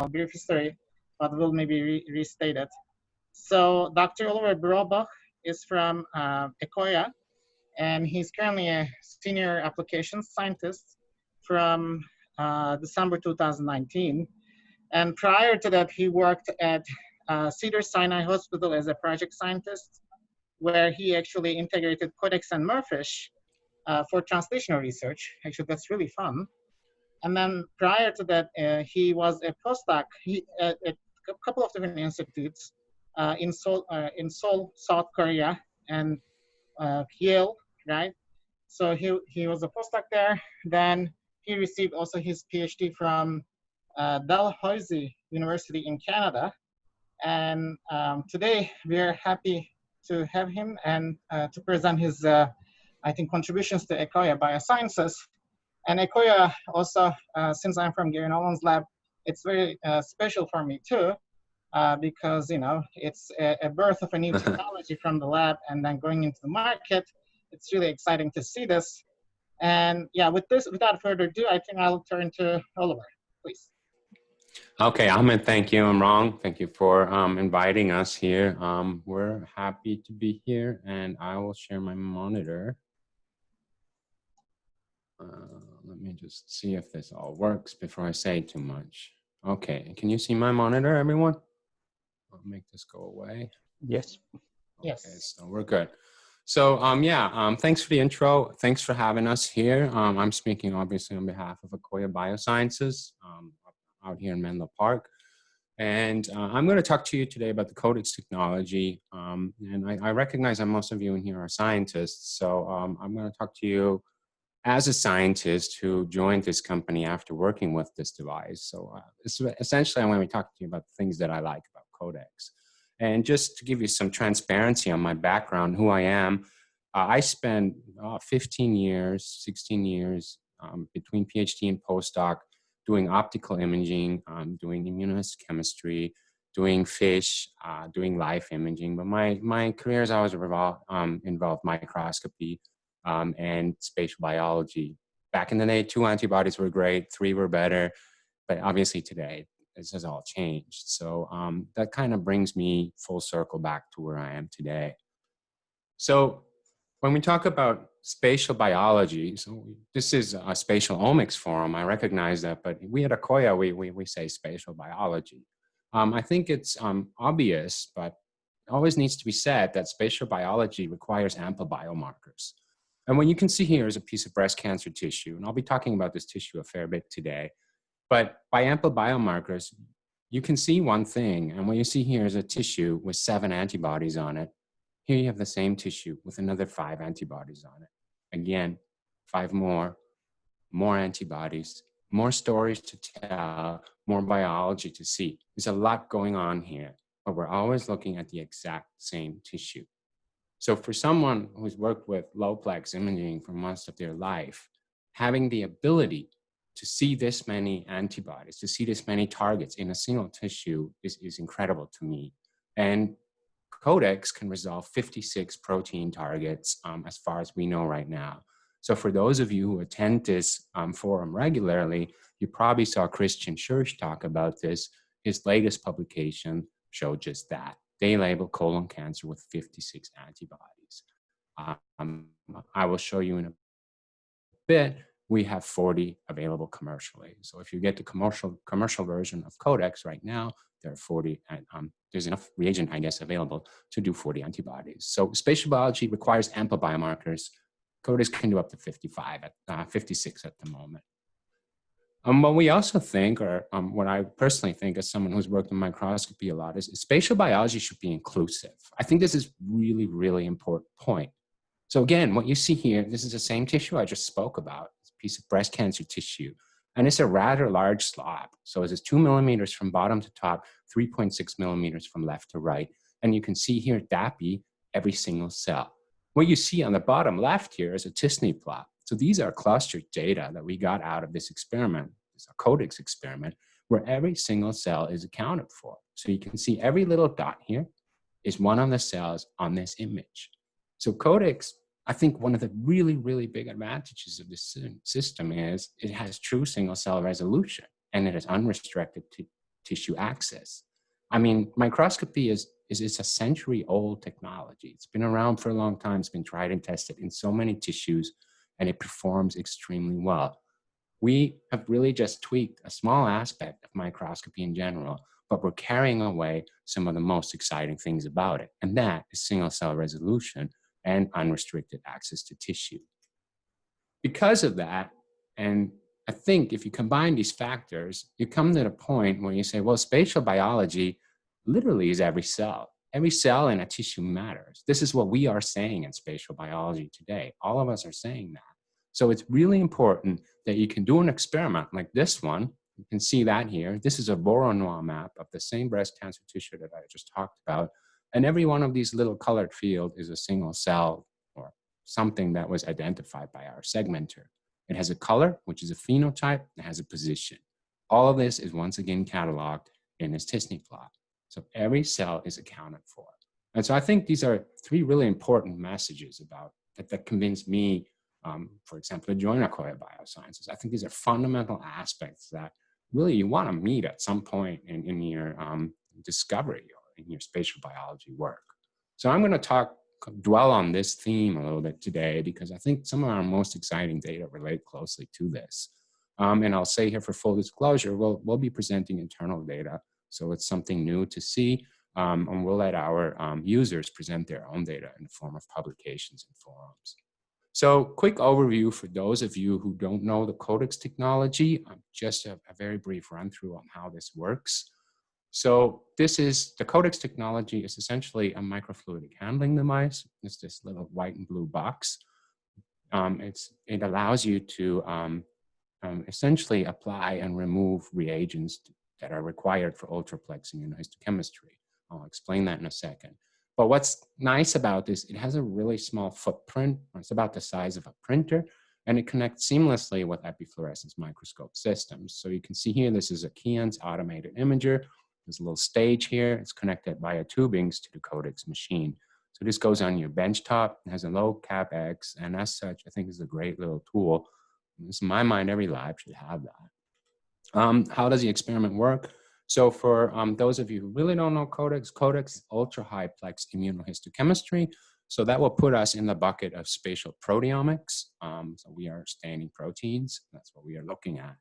brief history, but will maybe restate it. So Dr. Oliver Brobach is from Ekoya, and he's currently a senior applications scientist from December 2019. And prior to that, he worked at Cedars-Sinai Hospital as a project scientist, where he actually integrated CODEX and Murfish for translational research. Actually, that's really fun. And then prior to that, he was a postdoc at a couple of different institutes in Seoul, South Korea, and Yale, right? So he was a postdoc there. Then he received also his PhD from Dalhousie University in Canada. And today we are happy to have him and to present his, I think, contributions to Ekoya Biosciences. And Ekoya also, since I'm from Gary Nolan's lab, it's very special for me too, because it's a birth of a new technology from the lab and then going into the market. It's really exciting to see this. And yeah, with this, without further ado, I think I'll turn to Oliver, please. Okay, Ahmet, thank you. I'm Rong. Thank you for inviting us here. We're happy to be here, and I will share my monitor. Let me just see if this all works before I say too much. Okay, can you see my monitor, everyone? I'll make this go away. Yes. Okay, Yes. so we're good. So thanks for the intro. Thanks for having us here. I'm speaking obviously on behalf of Ekoya Biosciences out here in Menlo Park. And I'm going to talk to you today about the CODEX technology. And I recognize that most of you in here are scientists. So I'm going to talk to you as a scientist who joined this company after working with this device. So essentially, I'm going to be talking to you about the things that I like about CODEX. And just to give you some transparency on my background, who I am, I spent 15 years, 16 years between PhD and postdoc doing optical imaging, doing immunohistochemistry, doing fish, doing life imaging. But my career has always involved microscopy, and spatial biology. Back in the day, 2 antibodies were great, 3 were better, but obviously today, this has all changed. So that kind of brings me full circle back to where I am today. So when we talk about spatial biology, so this is a spatial omics forum, I recognize that, but we at Ekoya, we say spatial biology. I think it's obvious, but it always needs to be said that spatial biology requires ample biomarkers. And what you can see here is a piece of breast cancer tissue, and I'll be talking about this tissue a fair bit today. But by ample biomarkers, you can see one thing, and what you see here is a tissue with 7 antibodies on it. Here you have the same tissue with another 5 antibodies on it. Again, 5 more antibodies, more stories to tell, more biology to see. There's a lot going on here, but we're always looking at the exact same tissue. So for someone who's worked with low-plex imaging for most of their life, having the ability to see this many antibodies, to see this many targets in a single tissue is incredible to me. And CODEX can resolve 56 protein targets as far as we know right now. So for those of you who attend this forum regularly, you probably saw Christian Schurz talk about this. His latest publication showed just that. They labeled colon cancer with 56 antibodies. I will show you in a bit. We have 40 available commercially. So if you get the commercial version of CODEX right now, there are 40, and there's enough reagent, I guess, available to do 40 antibodies. So spatial biology requires ample biomarkers. CODEX can do up to 56 at the moment. What we also think, or what I personally think as someone who's worked in microscopy a lot, is spatial biology should be inclusive. I think this is really, really important point. So again, what you see here, this is the same tissue I just spoke about. It's a piece of breast cancer tissue. And it's a rather large slab. So it's 2 millimeters from bottom to top, 3.6 millimeters from left to right. And you can see here DAPI, every single cell. What you see on the bottom left here is a t-SNE plot. So these are clustered data that we got out of this experiment, this CODEX experiment, where every single cell is accounted for. So you can see every little dot here is one of the cells on this image. So CODEX, I think one of the really, really big advantages of this system is it has true single cell resolution, and it is unrestricted tissue access. I mean, microscopy is a century-old technology. It's been around for a long time. It's been tried and tested in so many tissues, and it performs extremely well. We have really just tweaked a small aspect of microscopy in general, but we're carrying away some of the most exciting things about it, and that is single-cell resolution and unrestricted access to tissue. Because of that, and I think if you combine these factors, you come to the point where you say, well, spatial biology literally is every cell. Every cell in a tissue matters. This is what we are saying in spatial biology today. All of us are saying that. So it's really important that you can do an experiment like this one. You can see that here. This is a Voronoi map of the same breast cancer tissue that I just talked about. And every one of these little colored fields is a single cell or something that was identified by our segmenter. It has a color, which is a phenotype, it has a position. All of this is once again cataloged in this t-SNE plot. So every cell is accounted for. And so I think these are three really important messages about that convinced me, for example, to join Akoya Biosciences. I think these are fundamental aspects that really you want to meet at some point in your discovery or in your spatial biology work. So I'm going to dwell on this theme a little bit today because I think some of our most exciting data relate closely to this. And I'll say here for full disclosure, we'll be presenting internal data. So it's something new to see, and we'll let our users present their own data in the form of publications and forums. So quick overview for those of you who don't know the CODEX technology, just a very brief run through on how this works. So this is, the CODEX technology is essentially a microfluidic handling device. It's this little white and blue box. It allows you to essentially apply and remove reagents that are required for ultraplex immunohistochemistry. I'll explain that in a second. But what's nice about this, it has a really small footprint. It's about the size of a printer, and it connects seamlessly with epifluorescence microscope systems. So you can see here, this is a Keyence automated imager. There's a little stage here. It's connected via tubings to the CODEX machine. So this goes on your benchtop. It has a low CapEx, and as such, I think it's a great little tool. In my mind, every lab should have that. How does the experiment work? So for those of you who really don't know CODEX, CODEX is ultra-high plex immunohistochemistry. So that will put us in the bucket of spatial proteomics. So we are staining proteins. That's what we are looking at.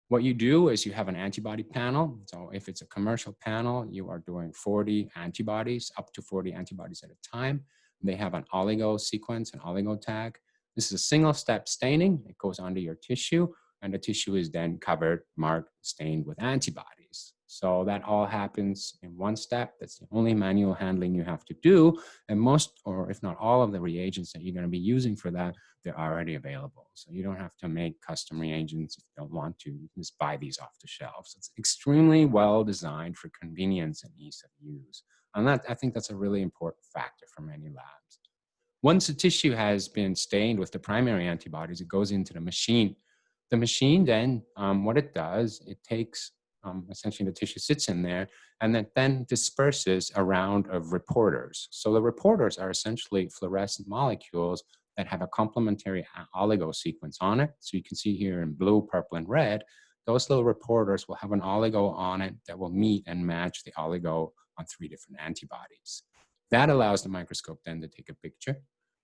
What you do is you have an antibody panel. So if it's a commercial panel, you are doing 40 antibodies, up to 40 antibodies at a time. They have an oligo sequence, an oligo tag. This is a single step staining. It goes onto your tissue, and the tissue is then covered, marked, stained with antibodies. So that all happens in one step. That's the only manual handling you have to do. And most, or if not all of the reagents that you're going to be using for that, they're already available. So you don't have to make custom reagents if you don't want to. You can just buy these off the shelf. So it's extremely well designed for convenience and ease of use. And that, I think that's a really important factor for many labs. Once the tissue has been stained with the primary antibodies, it goes into the machine. The machine then, what it does, it takes, essentially the tissue sits in there, and then disperses a round of reporters. So the reporters are essentially fluorescent molecules that have a complementary oligo sequence on it. So you can see here in blue, purple, and red, those little reporters will have an oligo on it that will meet and match the oligo on 3 different antibodies. That allows the microscope then to take a picture.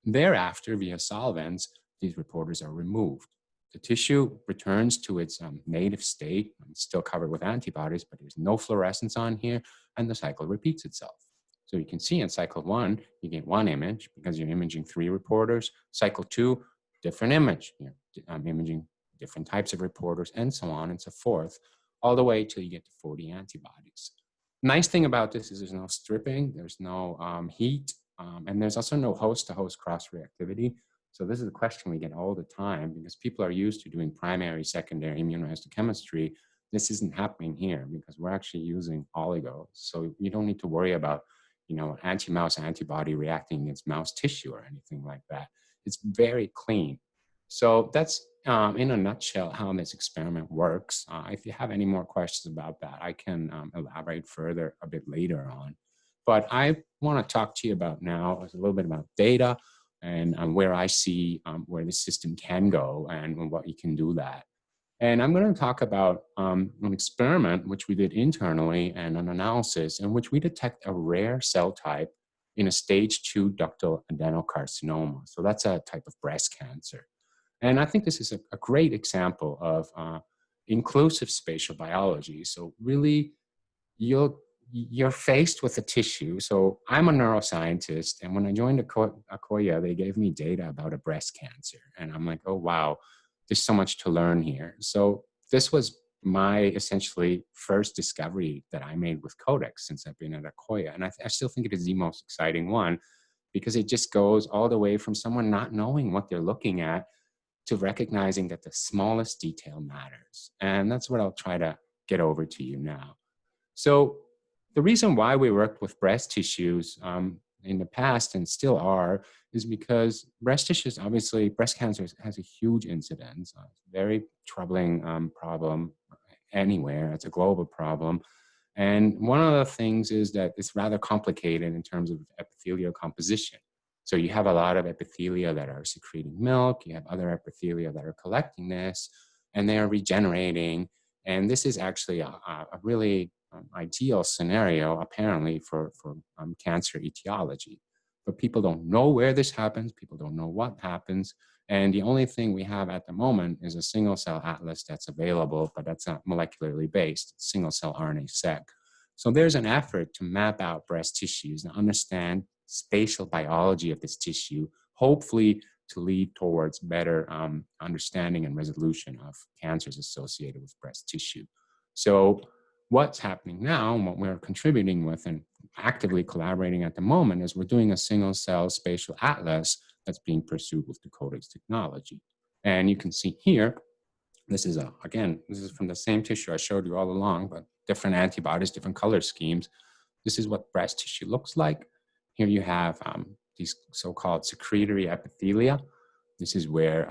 Thereafter, via solvents, these reporters are removed. The tissue returns to its native state. It's still covered with antibodies, but there's no fluorescence on here, and the cycle repeats itself. So you can see in cycle 1, you get 1 image because you're imaging 3 reporters. Cycle 2, different image. You're imaging different types of reporters, and so on and so forth, all the way till you get to 40 antibodies. Nice thing about this is there's no stripping, there's no heat, and there's also no host-to-host cross-reactivity. So this is a question we get all the time because people are used to doing primary, secondary immunohistochemistry. This isn't happening here because we're actually using oligos. So you don't need to worry about, anti-mouse antibody reacting against mouse tissue or anything like that. It's very clean. So that's in a nutshell how this experiment works. If you have any more questions about that, I can elaborate further a bit later on. But I want to talk to you about now a little bit about data and where I see where the system can go and what you can do that. And I'm going to talk about an experiment which we did internally and an analysis in which we detect a rare cell type in a stage 2 ductal adenocarcinoma. So that's a type of breast cancer. And I think this is a great example of inclusive spatial biology. So really, you're faced with a tissue. So I'm a neuroscientist, and when I joined Akoya, they gave me data about a breast cancer. And I'm like, oh, wow, there's so much to learn here. So this was my essentially first discovery that I made with CODEX since I've been at Akoya. And I still think it is the most exciting one because it just goes all the way from someone not knowing what they're looking at to recognizing that the smallest detail matters. And that's what I'll try to get over to you now. So the reason why we worked with breast tissues in the past and still are is because breast tissues, obviously, breast cancer has a huge incidence, very troubling problem anywhere. It's a global problem. And one of the things is that it's rather complicated in terms of epithelial composition. So you have a lot of epithelia that are secreting milk, you have other epithelia that are collecting this, and they are regenerating. And this is actually a really ideal scenario, apparently, for cancer etiology. But people don't know where this happens, people don't know what happens. And the only thing we have at the moment is a single cell atlas that's available, but that's not molecularly based, single cell RNA-seq. So there's an effort to map out breast tissues and understand spatial biology of this tissue, hopefully to lead towards better understanding and resolution of cancers associated with breast tissue. So what's happening now and what we're contributing with and actively collaborating at the moment is we're doing a single cell spatial atlas that's being pursued with the CODEX technology. And you can see here, this is again, this is from the same tissue I showed you all along, but different antibodies, different color schemes. This is what breast tissue looks like. Here you have these so-called secretory epithelia. This is where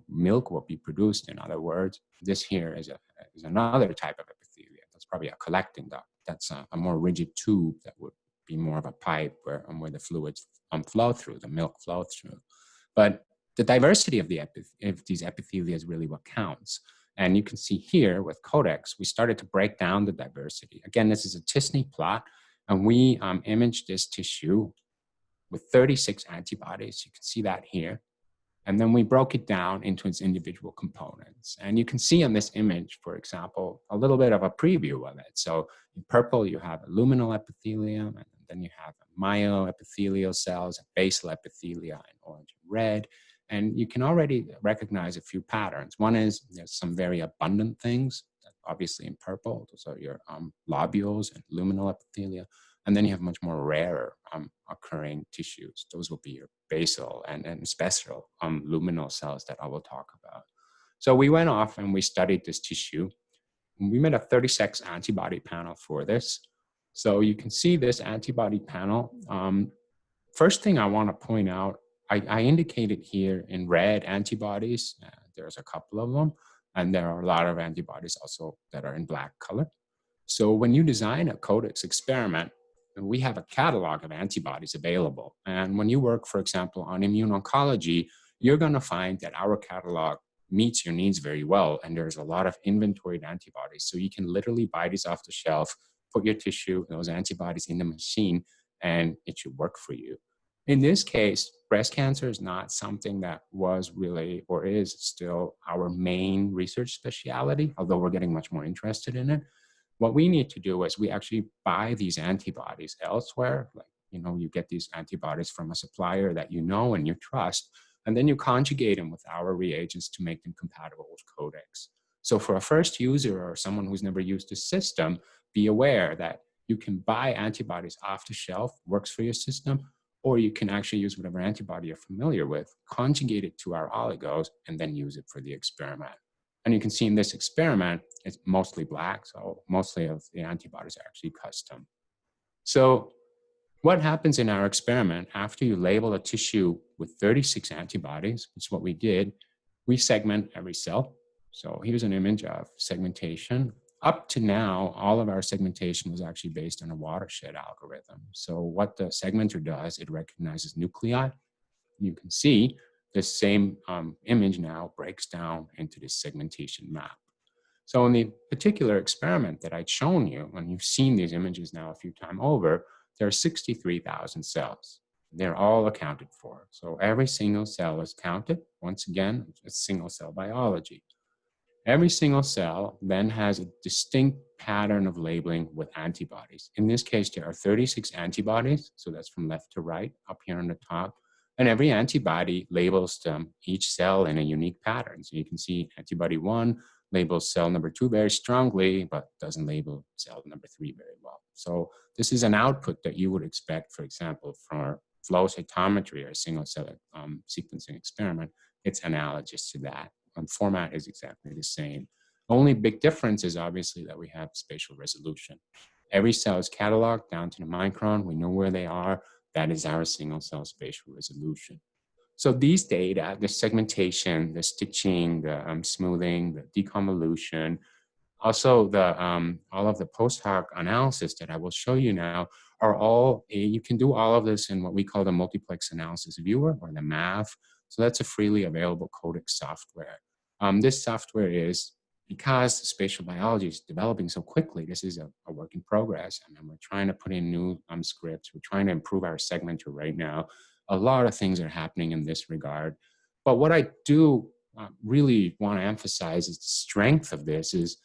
milk will be produced. In other words, this here is another type of epithelia. That's probably a collecting duct. That's a more rigid tube that would be more of a pipe where the fluids flow through, the milk flow through. But the diversity of these epithelia is really what counts. And you can see here with CODEX, we started to break down the diversity. Again, this is a t-SNE plot, and we imaged this tissue with 36 antibodies. You can see that here. And then we broke it down into its individual components. And you can see on this image, for example, a little bit of a preview of it. So in purple, you have a luminal epithelium, and then you have myoepithelial cells, basal epithelia in orange and red. And you can already recognize a few patterns. One is there's some very abundant things, obviously in purple. Those are your lobules and luminal epithelia. And then you have much more rarer occurring tissues. Those will be your basal and special luminal cells that I will talk about. So we went off and we studied this tissue. We made a 36 antibody panel for this. So you can see this antibody panel. First thing I want to point out, I indicated here in red antibodies. There's a couple of them. And there are a lot of antibodies also that are in black color. So when you design a CODEX experiment, we have a catalog of antibodies available. And when you work, for example, on immuno-oncology, you're going to find that our catalog meets your needs very well. And there's a lot of inventoried antibodies. So you can literally buy these off the shelf, put your tissue, those antibodies in the machine, and it should work for you. In this case, breast cancer is not something that was really or is still our main research specialty, although we're getting much more interested in it. What we need to do is we actually buy these antibodies elsewhere. Like, you get these antibodies from a supplier that you know and you trust, and then you conjugate them with our reagents to make them compatible with CODEX. So for a first user or someone who's never used the system, be aware that you can buy antibodies off the shelf, works for your system, or you can actually use whatever antibody you're familiar with, conjugate it to our oligos, and then use it for the experiment. And you can see in this experiment, it's mostly black, so mostly of the antibodies are actually custom. So what happens in our experiment after you label a tissue with 36 antibodies, which is what we did, we segment every cell. So here's an image of segmentation. Up to now, all of our segmentation was actually based on a watershed algorithm. So what the segmenter does, it recognizes nuclei. You can see this same image now breaks down into this segmentation map. So in the particular experiment that I'd shown you, and you've seen these images now a few times over, there are 63,000 cells. They're all accounted for. So every single cell is counted. Once again, it's single cell biology. Every single cell then has a distinct pattern of labeling with antibodies. In this case, there are 36 antibodies. So that's from left to right up here on the top. And every antibody labels each cell in a unique pattern. So you can see antibody 1 labels cell number 2 very strongly, but doesn't label cell number 3 very well. So this is an output that you would expect, for example, for flow cytometry or a single cell sequencing experiment. It's analogous to that. Format is exactly the same. Only big difference is obviously that we have spatial resolution. Every cell is cataloged down to the micron. We know where they are. That is our single cell spatial resolution. So these data, the segmentation, the stitching, the smoothing, the deconvolution, also the all of the post hoc analysis that I will show you now are all, you can do all of this in what we call the multiplex analysis viewer, or the MAV. So that's a freely available CODEX software. This software is, because spatial biology is developing so quickly, this is a work in progress. I mean, we're trying to put in new scripts. We're trying to improve our segmenter right now. A lot of things are happening in this regard. But what I do really want to emphasize is the strength of this is,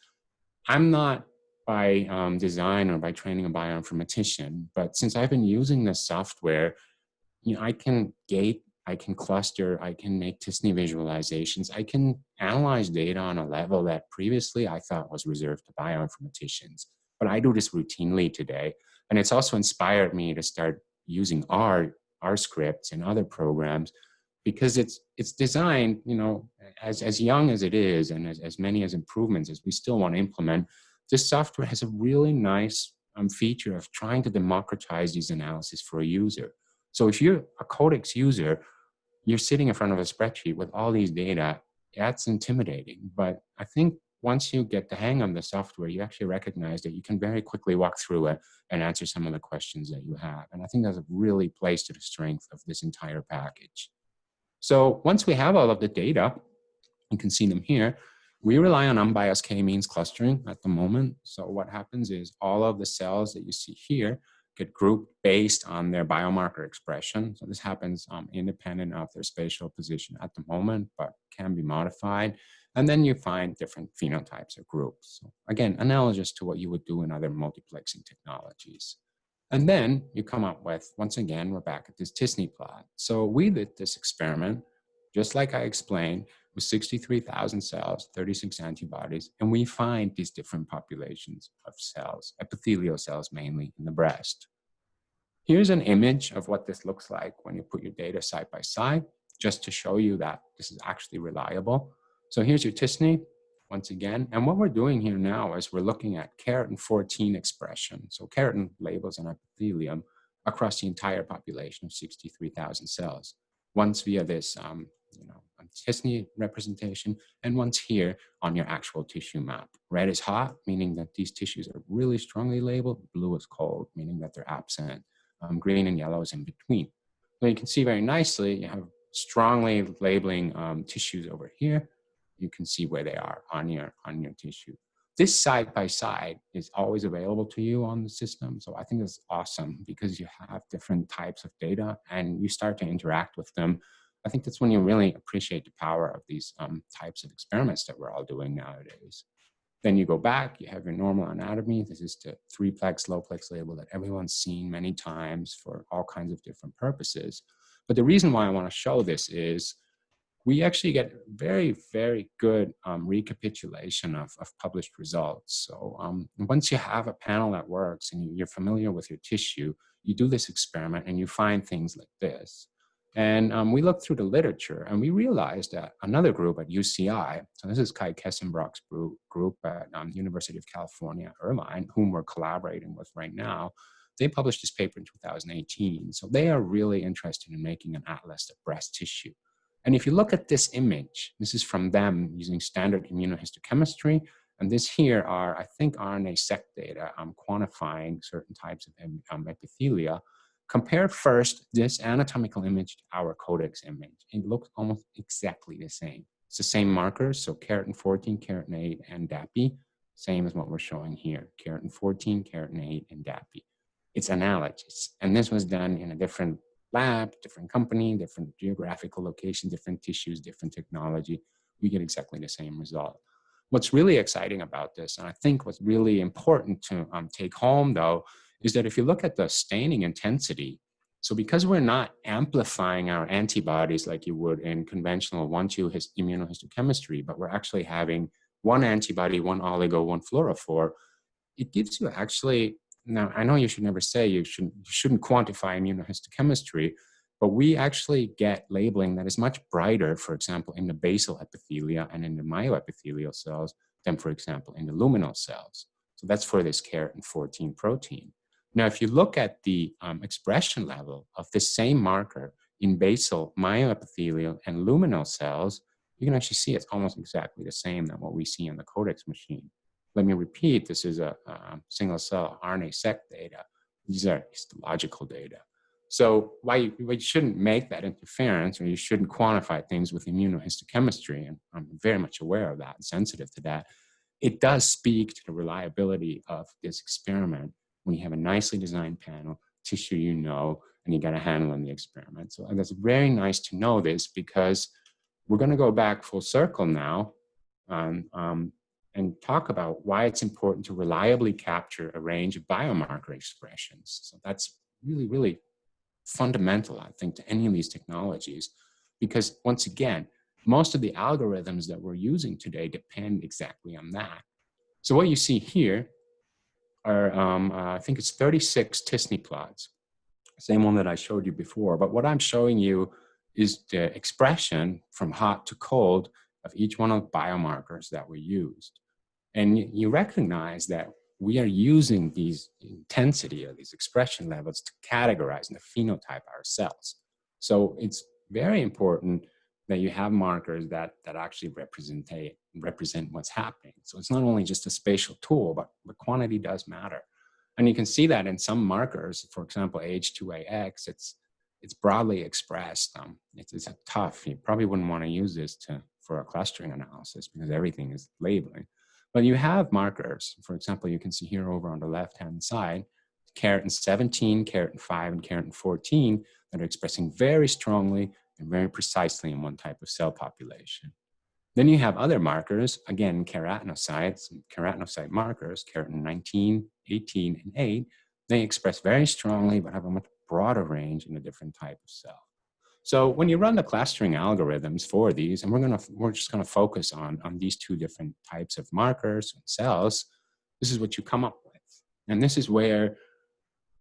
I'm not by design or by training a bioinformatician, but since I've been using this software, I can gate, I can cluster, I can make t-SNE visualizations, I can analyze data on a level that previously I thought was reserved to bioinformaticians. But I do this routinely today. And it's also inspired me to start using R scripts and other programs, because it's designed, as young as it is, and as many as improvements as we still want to implement, this software has a really nice feature of trying to democratize these analyses for a user. So if you're a CODEX user, you're sitting in front of a spreadsheet with all these data. That's intimidating. But I think once you get the hang of the software, you actually recognize that you can very quickly walk through it and answer some of the questions that you have. And I think that's really plays to the strength of this entire package. So once we have all of the data, you can see them here, we rely on unbiased k-means clustering at the moment. So what happens is all of the cells that you see here get grouped based on their biomarker expression. So this happens independent of their spatial position at the moment, but can be modified. And then you find different phenotypes or groups. So again, analogous to what you would do in other multiplexing technologies. And then you come up with, once again, we're back at this t-SNE plot. So we did this experiment, just like I explained, with 63,000 cells, 36 antibodies, and we find these different populations of cells, epithelial cells mainly in the breast. Here's an image of what this looks like when you put your data side by side, just to show you that this is actually reliable. So here's your t-SNE. Once again, and what we're doing here now is we're looking at keratin 14 expression. So keratin labels an epithelium across the entire population of 63,000 cells. Once via this, t-SNE representation, and once here on your actual tissue map. Red is hot, meaning that these tissues are really strongly labeled. Blue is cold, meaning that they're absent. Green and yellow is in between. So you can see very nicely, you have strongly labeling tissues over here. You can see where they are on your tissue. This side by side is always available to you on the system. So I think it's awesome because you have different types of data and you start to interact with them. I think that's when you really appreciate the power of these types of experiments that we're all doing nowadays. Then you go back, you have your normal anatomy. This is the 3-plex, low-plex label that everyone's seen many times for all kinds of different purposes. But the reason why I want to show this is we actually get very, very good recapitulation of published results. So once you have a panel that works and you're familiar with your tissue, you do this experiment and you find things like this. And we looked through the literature and we realized that another group at UCI, so this is Kai Kessenbrock's group at University of California, Irvine, whom we're collaborating with right now, they published this paper in 2018. So they are really interested in making an atlas of breast tissue. And if you look at this image, this is from them using standard immunohistochemistry. And this here are, I think, RNA-seq data quantifying certain types of epithelia. compare first this anatomical image to our CODEX image. It looks almost exactly the same. It's the same markers, so keratin 14, keratin 8, and DAPI, same as what we're showing here, keratin 14, keratin 8, and DAPI. It's analogous, and this was done in a different lab, different company, different geographical location, different tissues, different technology. We get exactly the same result. What's really exciting about this, and I think what's really important to take home though, is that if you look at the staining intensity, so because we're not amplifying our antibodies like you would in conventional 1,2 immunohistochemistry, but we're actually having one antibody, one oligo, one fluorophore, it gives you actually, now I know you should never say you shouldn't quantify immunohistochemistry, but we actually get labeling that is much brighter, for example, in the basal epithelia and in the myoepithelial cells than, for example, in the luminal cells. So that's for this keratin 14 protein. Now, if you look at the expression level of the same marker in basal, myoepithelial, and luminal cells, you can actually see it's almost exactly the same than what we see in the CODEX machine. Let me repeat, this is a single cell RNA-seq data. These are histological data. So why you shouldn't make that interference, or you shouldn't quantify things with immunohistochemistry, and I'm very much aware of that and sensitive to that, it does speak to the reliability of this experiment when you have a nicely designed panel, tissue you know, and you got a handle on the experiment. So that's very nice to know this, because we're going to go back full circle now and talk about why it's important to reliably capture a range of biomarker expressions. So that's really, really fundamental, I think, to any of these technologies, because once again, most of the algorithms that we're using today depend exactly on that. So what you see here are, I think it's 36 t-SNE plots, same one that I showed you before, but what I'm showing you is the expression from hot to cold of each one of the biomarkers that we used. And you recognize that we are using these intensity or these expression levels to categorize and to phenotype our cells. So it's very important that you have markers that actually represent what's happening. So it's not only just a spatial tool, but the quantity does matter. And you can see that in some markers, for example, H2AX, it's broadly expressed. It's tough. You probably wouldn't want to use this for a clustering analysis because everything is labeling. But you have markers. For example, you can see here over on the left-hand side, keratin 17, keratin 5, and keratin 14 that are expressing very strongly and very precisely in one type of cell population. Then you have other markers, again, keratinocytes, keratinocyte markers, keratin 19, 18, and 8. They express very strongly but have a much broader range in a different type of cell. So when you run the clustering algorithms for these, and we're just gonna focus on these two different types of markers and cells, this is what you come up with. And this is where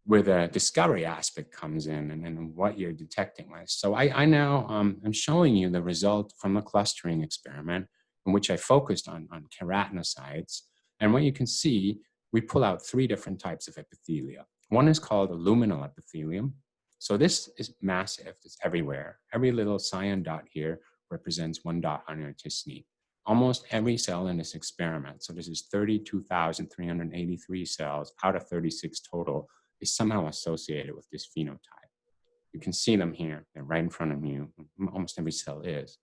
the discovery aspect comes in and what you're detecting with. So I now am showing you the result from a clustering experiment in which I focused on keratinocytes. And what you can see, we pull out 3 different types of epithelia. One is called a luminal epithelium. So this is massive, it's everywhere. Every little cyan dot here represents 1 dot on your t-SNE. Almost every cell in this experiment, so this is 32,383 cells out of 36 total, is somehow associated with this phenotype. You can see them here, they're right in front of you, almost every cell is.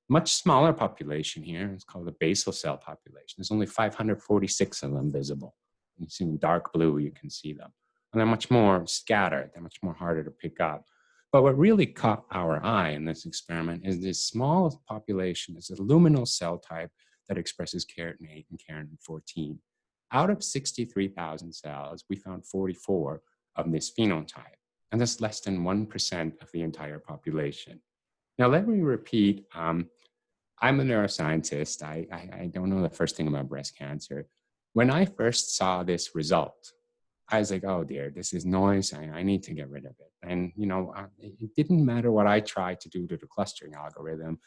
Much smaller population here, it's called the basal cell population. There's only 546 of them visible. You see in dark blue, you can see them. And they're much more scattered, they're much more harder to pick up. But what really caught our eye in this experiment is this small population, it's a luminal cell type that expresses keratin 8 and keratin 14. Out of 63,000 cells, we found 44 of this phenotype, and that's less than 1% of the entire population. Now, let me repeat, I'm a neuroscientist. I don't know the first thing about breast cancer. When I first saw this result, I was like, oh dear, this is noise. I need to get rid of it. And, you know, it didn't matter what I tried to do to the clustering algorithm.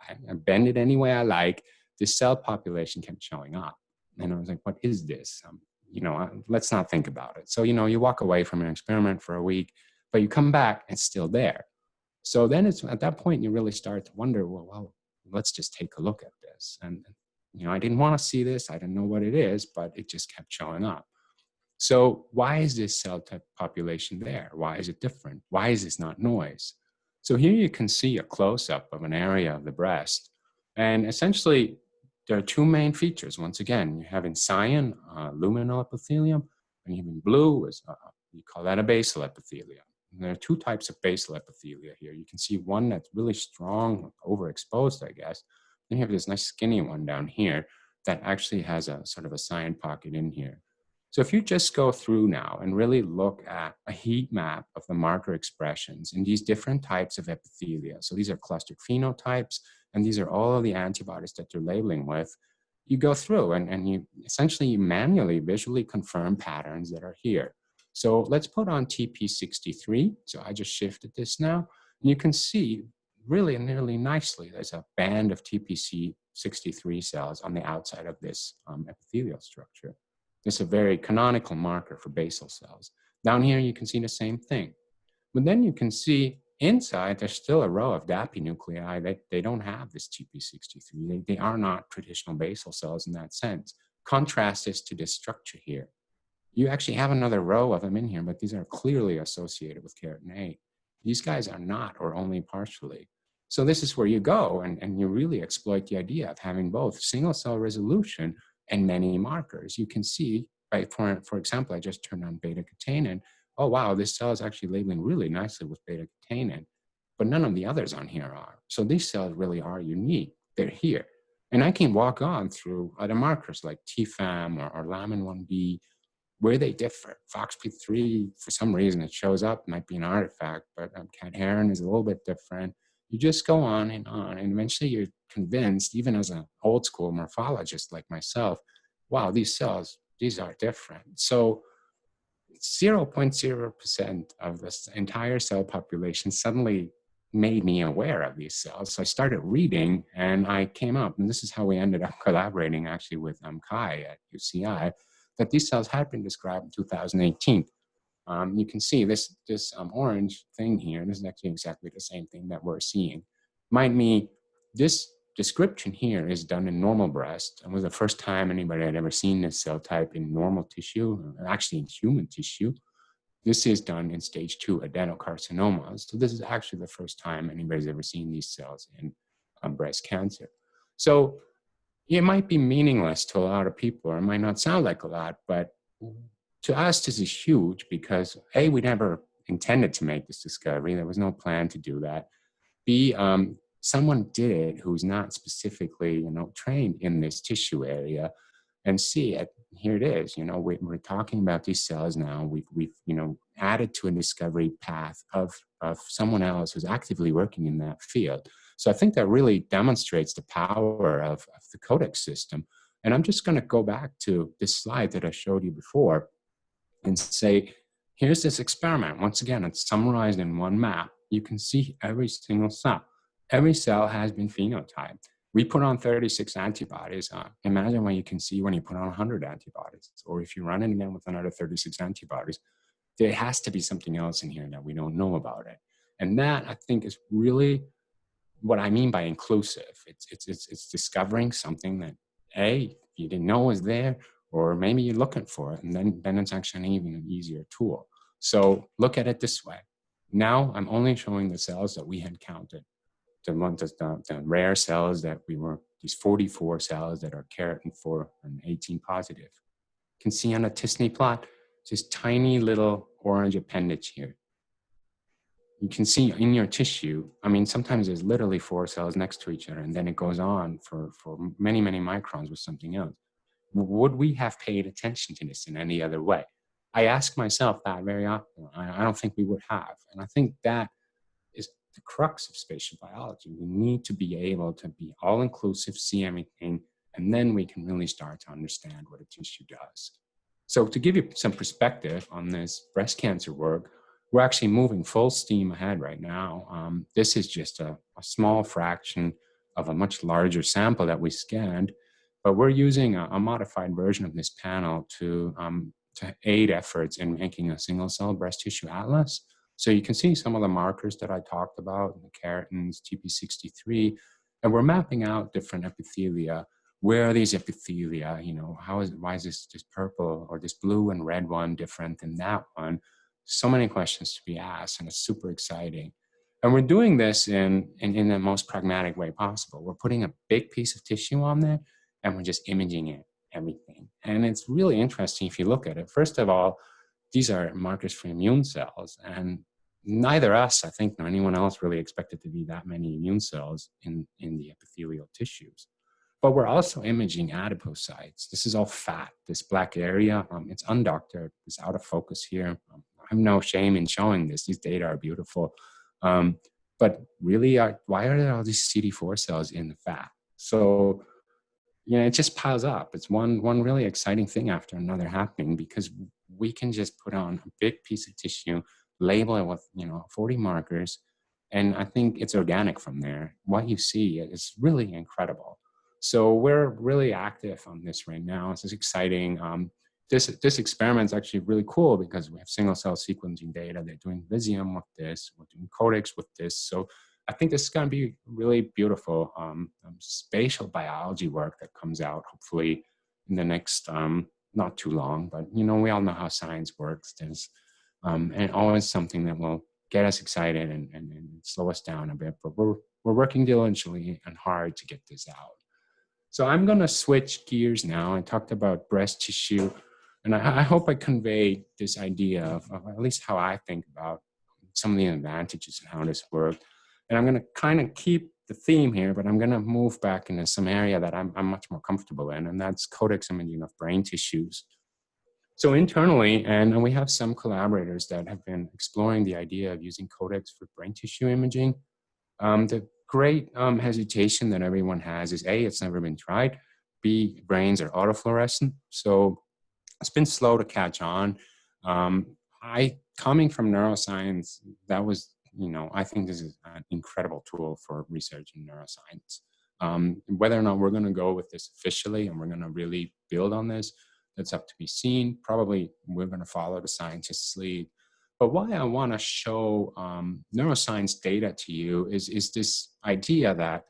I bend it any way I like. This cell population kept showing up. And I was like, what is this? You know, let's not think about it. So, you know, you walk away from an experiment for a week, but you come back, it's still there. So then it's at that point, you really start to wonder, well, let's just take a look at this. And, you know, I didn't want to see this. I didn't know what it is, but it just kept showing up. So why is this cell type population there? Why is it different? Why is this not noise? So here you can see a close-up of an area of the breast. And essentially, there are two main features. Once again, you have in cyan, luminal epithelium, and even blue is, you call that a basal epithelium. And there are two types of basal epithelia here. You can see one that's really strong, overexposed, I guess. Then you have this nice skinny one down here that actually has a sort of a cyan pocket in here. So if you just go through now and really look at a heat map of the marker expressions in these different types of epithelia, so these are clustered phenotypes, and these are all of the antibodies that you're labeling with, you go through and you essentially manually visually confirm patterns that are here. So let's put on TP63. So I just shifted this now, and you can see really nearly nicely, there's a band of TP63 cells on the outside of this epithelial structure. It's a very canonical marker for basal cells. Down here, you can see the same thing. But then you can see inside, there's still a row of DAPI nuclei. They don't have this TP63. They are not traditional basal cells in that sense. Contrast this to this structure here. You actually have another row of them in here, but these are clearly associated with keratin A. These guys are not, or only partially. So this is where you go, and you really exploit the idea of having both single cell resolution and many markers. You can see, right, for example, I just turned on beta-catenin. Oh, wow, this cell is actually labeling really nicely with beta-catenin, but none of the others on here are. So these cells really are unique. They're here. And I can walk on through other markers like TFAM or lamin 1B, where they differ. FOXP3, for some reason, it shows up, might be an artifact, but cadherin is a little bit different. You just go on, and eventually you're convinced, even as an old school morphologist like myself, wow, these cells, these are different. So 0.0% of this entire cell population suddenly made me aware of these cells. So I started reading, and I came up, and this is how we ended up collaborating actually with Kai at UCI, that these cells had been described in 2018. You can see this orange thing here. This is actually exactly the same thing that we're seeing. Mind me, this description here is done in normal breast, and was the first time anybody had ever seen this cell type in normal tissue, actually in human tissue. This is done in stage 2 adenocarcinomas. So this is actually the first time anybody's ever seen these cells in breast cancer. So it might be meaningless to a lot of people, or it might not sound like a lot, but to us, this is huge because A, we never intended to make this discovery. There was no plan to do that. B, someone did it who's not specifically, trained in this tissue area. And C, here it is. We're talking about these cells now. We've added to a discovery path of someone else who's actively working in that field. So I think that really demonstrates the power of the CODEX system. And I'm just going to go back to this slide that I showed you before and say, here's this experiment. Once again, it's summarized in one map. You can see every single cell. Every cell has been phenotyped. We put on 36 antibodies. Imagine what you can see when you put on 100 antibodies, or if you run it again with another 36 antibodies. There has to be something else in here that we don't know about it. And that, I think, is really what I mean by inclusive. It's discovering something that, A, you didn't know was there, or maybe you're looking for it, and then it's actually even an easier tool. So look at it this way. Now I'm only showing the cells that we had counted, the rare cells that these 44 cells that are keratin 4 and 18 positive. You can see on a t-SNE plot, this tiny little orange appendage here. You can see in your tissue, sometimes there's literally 4 cells next to each other, and then it goes on for many, many microns with something else. Would we have paid attention to this in any other way? I ask myself that very often. I don't think we would have. And I think that is the crux of spatial biology. We need to be able to be all-inclusive, see everything, and then we can really start to understand what a tissue does. So to give you some perspective on this breast cancer work, we're actually moving full steam ahead right now. This is just a small fraction of a much larger sample that we scanned, but we're using a modified version of this panel to aid efforts in making a single cell breast tissue atlas. So you can see some of the markers that I talked about, the keratins, TP63, and we're mapping out different epithelia where are these epithelia? You know, why is this purple or this blue and red one different than that one? So many questions to be asked, and it's super exciting. And we're doing this in the most pragmatic way possible. We're putting a big piece of tissue on there, and we're just imaging it, everything. And it's really interesting if you look at it. First of all, these are markers for immune cells, and neither us, I think, nor anyone else really expected to be that many immune cells in the epithelial tissues. But we're also imaging adipocytes. This is all fat, this black area. It's undoctored, it's out of focus here. I have no shame in showing this. These data are beautiful. But really, why are there all these CD4 cells in the fat? So, you know, it just piles up. It's one really exciting thing after another happening, because we can just put on a big piece of tissue, label it with, you know, 40 markers, and I think it's organic from there. What you see is really incredible. So we're really active on this right now. This is exciting. This experiment is actually really cool because we have single cell sequencing data. They're doing Visium with this, we're doing CODEX with this. So I think this is going to be really beautiful spatial biology work that comes out hopefully in the next, not too long, but you know, we all know how science works. There's and always something that will get us excited and slow us down a bit, but we're working diligently and hard to get this out. So I'm going to switch gears now. I talked about breast tissue, and I hope I conveyed this idea of at least how I think about some of the advantages and how this works. And I'm going to kind of keep the theme here, but I'm going to move back into some area that I'm much more comfortable in, and that's CODEX imaging of brain tissues. So internally, and we have some collaborators that have been exploring the idea of using CODEX for brain tissue imaging. The great hesitation that everyone has is A, it's never been tried. B, brains are autofluorescent. So it's been slow to catch on. Coming from neuroscience, that was, you know, I think this is an incredible tool for research in neuroscience. Whether or not we're going to go with this officially and we're going to really build on this, that's up to be seen. Probably we're going to follow the scientists' lead. But why I want to show neuroscience data to you is this idea that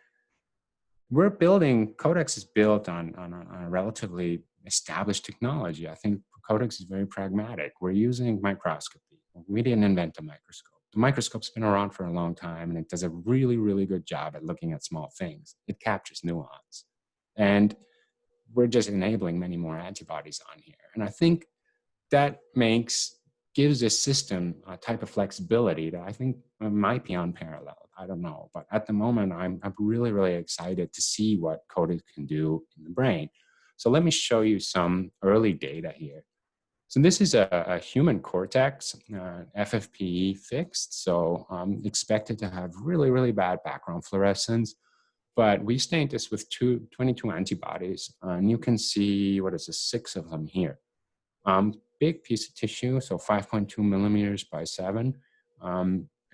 we're building, CODEX is built on a relatively established technology. I think CODEX is very pragmatic. We're using microscopy. We didn't invent a microscope. The microscope's been around for a long time, and it does a really, really good job at looking at small things. It captures nuance. And we're just enabling many more antibodies on here. And I think that gives this system a type of flexibility that I think might be unparalleled. I don't know. But at the moment, I'm really, really excited to see what CODEX can do in the brain. So let me show you some early data here. So this is a human cortex, FFPE fixed. So expected to have really, really bad background fluorescence. But we stained this with 22 antibodies. And you can see, 6 of them here. Big piece of tissue, so 5.2 millimeters by 7.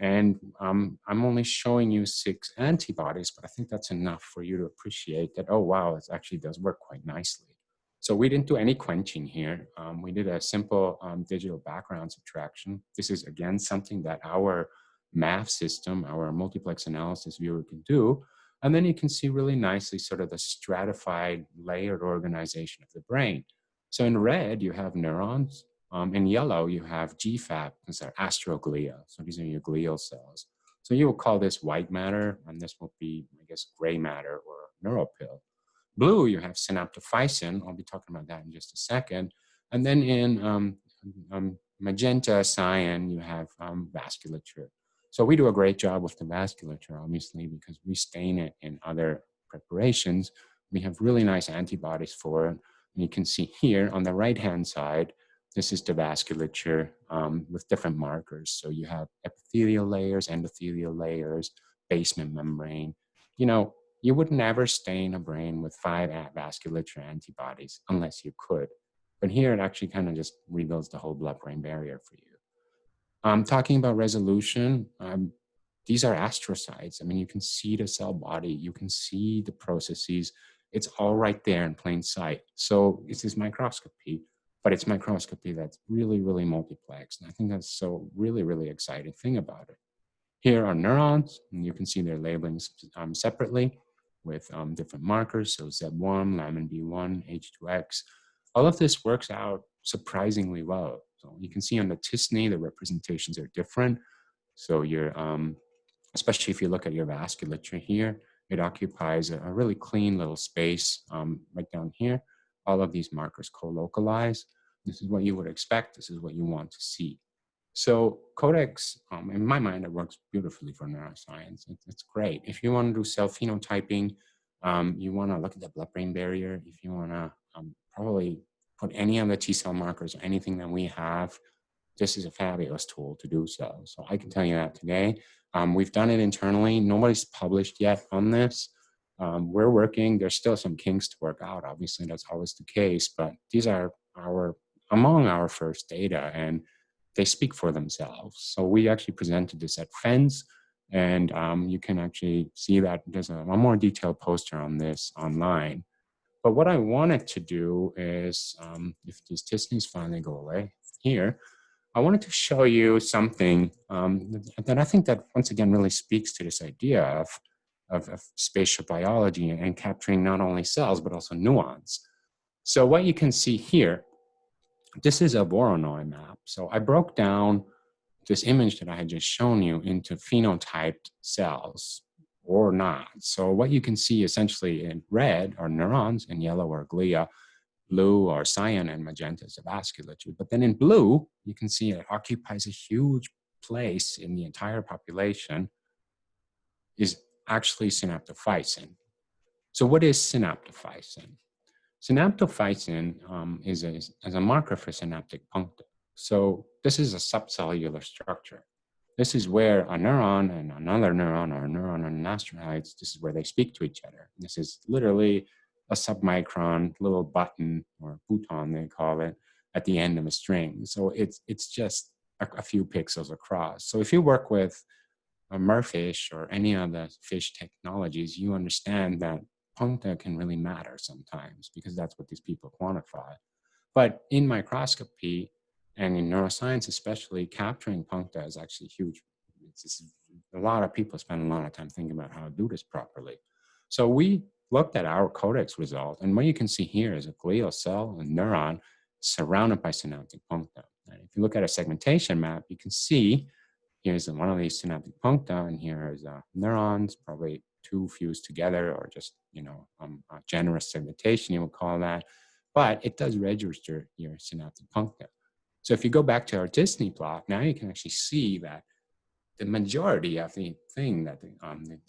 And I'm only showing you 6 antibodies, but I think that's enough for you to appreciate that, oh, wow, it actually does work quite nicely. So we didn't do any quenching here. We did a simple digital background subtraction. This is, again, something that our MAF system, our multiplex analysis viewer can do. And then you can see really nicely sort of the stratified layered organization of the brain. So in red, you have neurons. In yellow, you have GFAP, these are astroglia. So these are your glial cells. So you will call this white matter, and this will be, I guess, gray matter or neuropil. Blue, you have synaptophysin. I'll be talking about that in just a second. And then in magenta, cyan, you have vasculature. So we do a great job with the vasculature, obviously, because we stain it in other preparations. We have really nice antibodies for it. And you can see here on the right-hand side, this is the vasculature with different markers. So you have epithelial layers, endothelial layers, basement membrane. You know, you would never stain a brain with 5 vasculature antibodies unless you could. But here it actually kind of just rebuilds the whole blood-brain barrier for you. Talking about resolution, these are astrocytes. I mean, you can see the cell body, you can see the processes. It's all right there in plain sight. So this is microscopy, but it's microscopy that's really, really multiplex. And I think that's so really, really exciting thing about it. Here are neurons, and you can see their labeling separately. with different markers. So ZEB1, lamin B1, H2X, all of this works out surprisingly well. So you can see on the t-SNE, the representations are different. So you're, especially if you look at your vasculature here, it occupies a really clean little space right down here. All of these markers co-localize. This is what you would expect. This is what you want to see. So CODEX, in my mind, it works beautifully for neuroscience. It's great. If you want to do cell phenotyping, you want to look at the blood-brain barrier. If you want to probably put any of the T-cell markers or anything that we have, this is a fabulous tool to do so. So I can tell you that today. We've done it internally. Nobody's published yet on this. We're working. There's still some kinks to work out. Obviously, that's always the case. But these are among our first data, and they speak for themselves. So we actually presented this at FENS, and you can actually see that there's a more detailed poster on this online. But what I wanted to do is, if these t-SNEs finally go away here, I wanted to show you something that I think that once again really speaks to this idea of spatial biology and capturing not only cells, but also nuance. So what you can see here, this is a Voronoi map. So I broke down this image that I had just shown you into phenotyped cells or not. So what you can see essentially in red are neurons, in yellow are glia, blue or cyan, and magenta is the vasculature. But then in blue, you can see it occupies a huge place in the entire population, is actually synaptophysin. So what is synaptophysin? Synaptophysin is a marker for synaptic puncta. So this is a subcellular structure. This is where a neuron and another neuron, or a neuron and astrocytes, this is where they speak to each other. This is literally a submicron little button, or bouton they call it, at the end of a string. So it's just a few pixels across. So if you work with a merfish or any of the fish technologies, you understand that puncta can really matter sometimes, because that's what these people quantify. But in microscopy and in neuroscience especially, capturing puncta is actually huge. A lot of people spend a lot of time thinking about how to do this properly. So we looked at our CODEX result, and what you can see here is a glial cell, a neuron, surrounded by synaptic puncta. And if you look at a segmentation map, you can see here's one of these synaptic puncta, and here is neurons, probably two fused together, or just, a generous segmentation, you would call that. But it does register your synaptic puncta. So if you go back to our t-SNE plot, now you can actually see that the majority of the thing that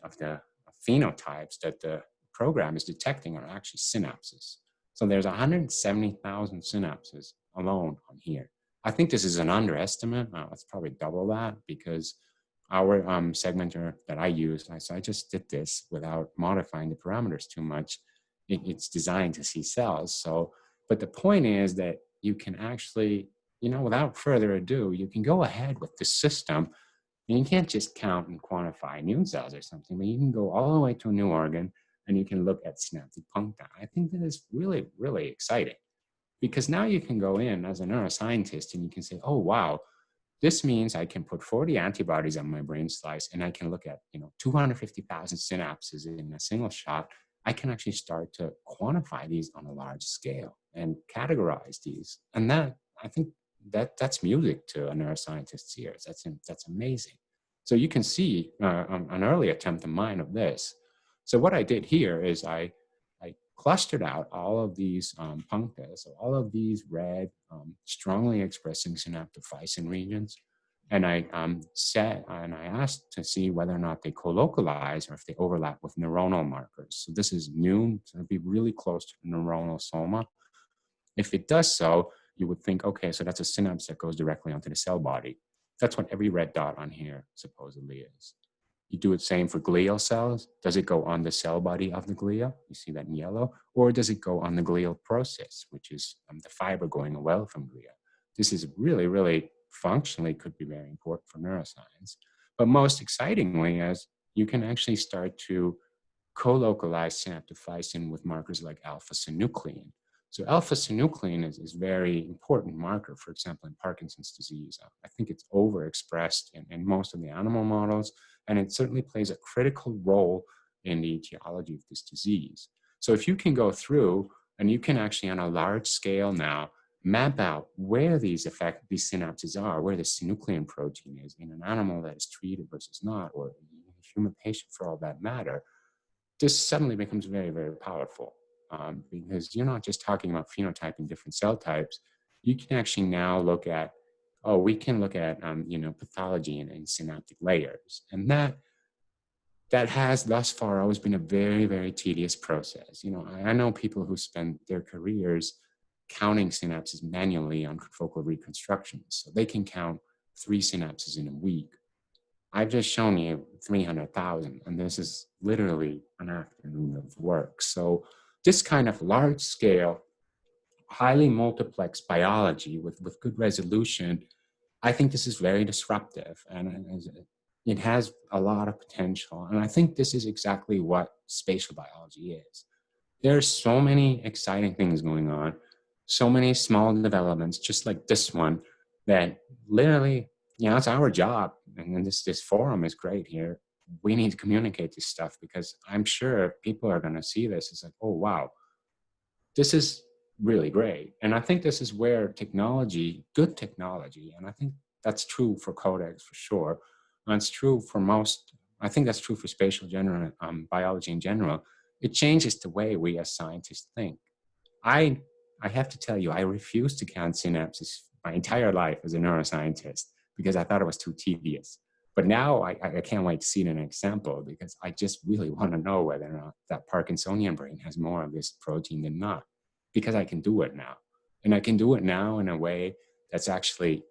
of the phenotypes that the program is detecting are actually synapses. So there's 170,000 synapses alone on here. I think this is an underestimate. It's probably double that, because our segmenter that I use, so I just did this without modifying the parameters too much. It's designed to see cells. So, but the point is that you can actually, without further ado, you can go ahead with this system, and you can't just count and quantify immune cells or something, but you can go all the way to a new organ, and you can look at synaptic puncta. I think that is really, really exciting, because now you can go in as a neuroscientist and you can say, oh, wow, this means I can put 40 antibodies on my brain slice, and I can look at 250,000 synapses in a single shot. I can actually start to quantify these on a large scale and categorize these. And that, I think that's music to a neuroscientist's ears. That's amazing. So you can see an early attempt of mine of this. So what I did here is I clustered out all of these puncta, so all of these red, strongly expressing synaptophysin regions, and I asked to see whether or not they co-localize or if they overlap with neuronal markers. So this is new, so it'd be really close to neuronal soma. If it does so, you would think, okay, so that's a synapse that goes directly onto the cell body. That's what every red dot on here supposedly is. You do the same for glial cells. Does it go on the cell body of the glia? You see that in yellow. Or does it go on the glial process, which is the fiber going away from glia? This is really, really functionally could be very important for neuroscience. But most excitingly, as you can actually start to co-localize synaptophysin with markers like alpha-synuclein. So alpha-synuclein is a very important marker, for example, in Parkinson's disease. I think it's overexpressed in most of the animal models, and it certainly plays a critical role in the etiology of this disease. So if you can go through and you can actually on a large scale now map out where these synapses are, where the synuclein protein is in an animal that is treated versus not, or a human patient for all that matter, this suddenly becomes very, very powerful, because you're not just talking about phenotyping different cell types. You can actually now look at, we can look at, pathology in synaptic layers. And that has thus far always been a very, very tedious process. I know people who spend their careers counting synapses manually on confocal reconstructions. So they can count 3 synapses in a week. I've just shown you 300,000, and this is literally an afternoon of work. So this kind of large scale, highly multiplex biology with good resolution, I think this is very disruptive, and it has a lot of potential. And I think this is exactly what spatial biology is. There are so many exciting things going on, so many small developments, just like this one, that literally, it's our job. And this forum is great here. We need to communicate this stuff, because I'm sure people are going to see this. It's like, oh, wow, this is really great. And I think this is where technology, good technology, and I think that's true for CODEX for sure. And it's true for I think that's true for spatial biology in general. It changes the way we as scientists think. I have to tell you, I refused to count synapses my entire life as a neuroscientist because I thought it was too tedious. But now I can't wait to see the next sample, because I just really want to know whether or not that Parkinsonian brain has more of this protein than not, because I can do it now. And I can do it now in a way that's actually,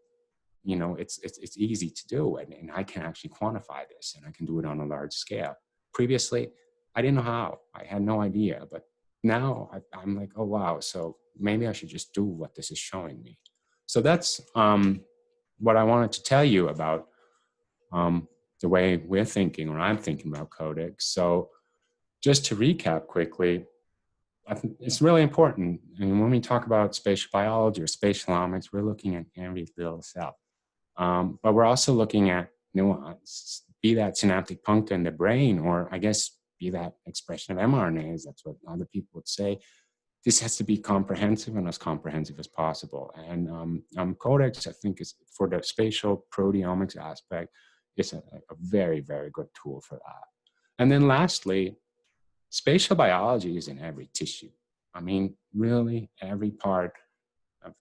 it's easy to do. And I can actually quantify this, and I can do it on a large scale. Previously, I didn't know how. I had no idea. But now I'm like, oh, wow. So maybe I should just do what this is showing me. So that's what I wanted to tell you about the way we're thinking, or I'm thinking about CODEX. So just to recap quickly, I think it's really important. And when we talk about spatial biology or spatial omics, we're looking at every little cell. But we're also looking at nuance, be that synaptic puncta in the brain, or I guess be that expression of mRNAs. That's what other people would say. This has to be comprehensive, and as comprehensive as possible. And CODEX, I think, is for the spatial proteomics aspect, is a very, very good tool for that. And then lastly, spatial biology is in every tissue. I mean, really, every part of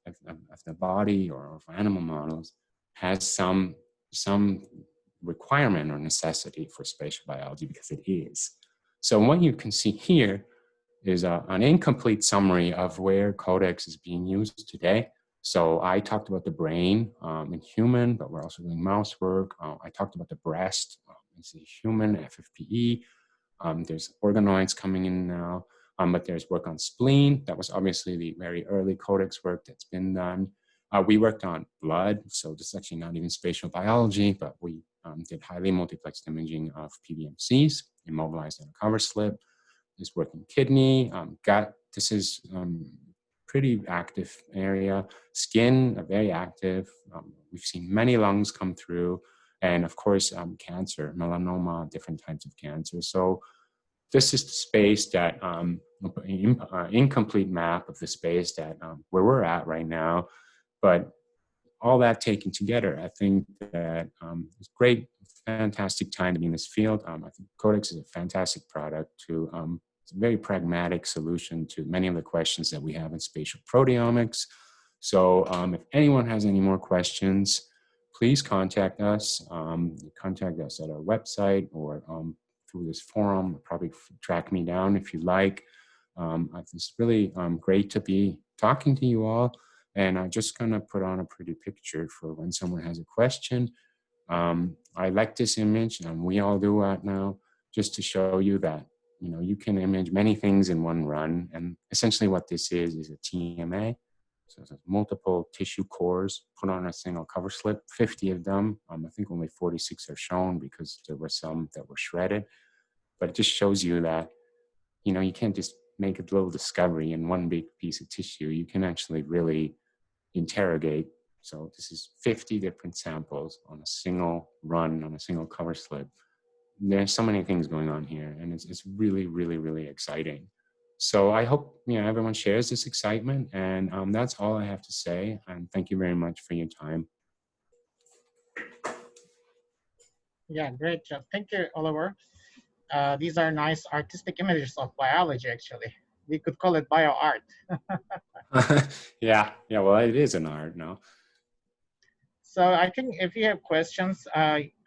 the body or of animal models has some requirement or necessity for spatial biology, because it is. So what you can see here is an incomplete summary of where CODEX is being used today. So I talked about the brain in human, but we're also doing mouse work. I talked about the breast. It's a human FFPE. There's organoids coming in now, but there's work on spleen. That was obviously the very early CODEX work that's been done. We worked on blood, so this is actually not even spatial biology, but we did highly multiplexed imaging of PBMCs immobilized on a cover slip. There's work in kidney, gut. This is pretty active area. Skin, very active. We've seen many lungs come through. And of course, cancer, melanoma, different types of cancer. So this is the space that, incomplete map of the space that where we're at right now. But all that taken together, I think that it's great, fantastic time to be in this field. I think CODEX is a fantastic product it's a very pragmatic solution to many of the questions that we have in spatial proteomics. So if anyone has any more questions, please contact us. Contact us at our website or through this forum. Probably track me down if you like. It's really great to be talking to you all. And I'm just going to put on a pretty picture for when someone has a question. I like this image, and we all do that now, just to show you that, you can image many things in one run. And essentially what this is a TMA. So it's multiple tissue cores put on a single cover slip, 50 of them. I think only 46 are shown because there were some that were shredded. But it just shows you that, you can't just make a little discovery in one big piece of tissue. You can actually really interrogate. So this is 50 different samples on a single run, on a single cover slip. there's so many things going on here, and it's really, really, really exciting. So I hope everyone shares this excitement, and that's all I have to say. And thank you very much for your time. Yeah, great job. Thank you, Oliver. These are nice artistic images of biology, actually. We could call it bio art. Yeah, well, it is an art, no? So I think if you have questions,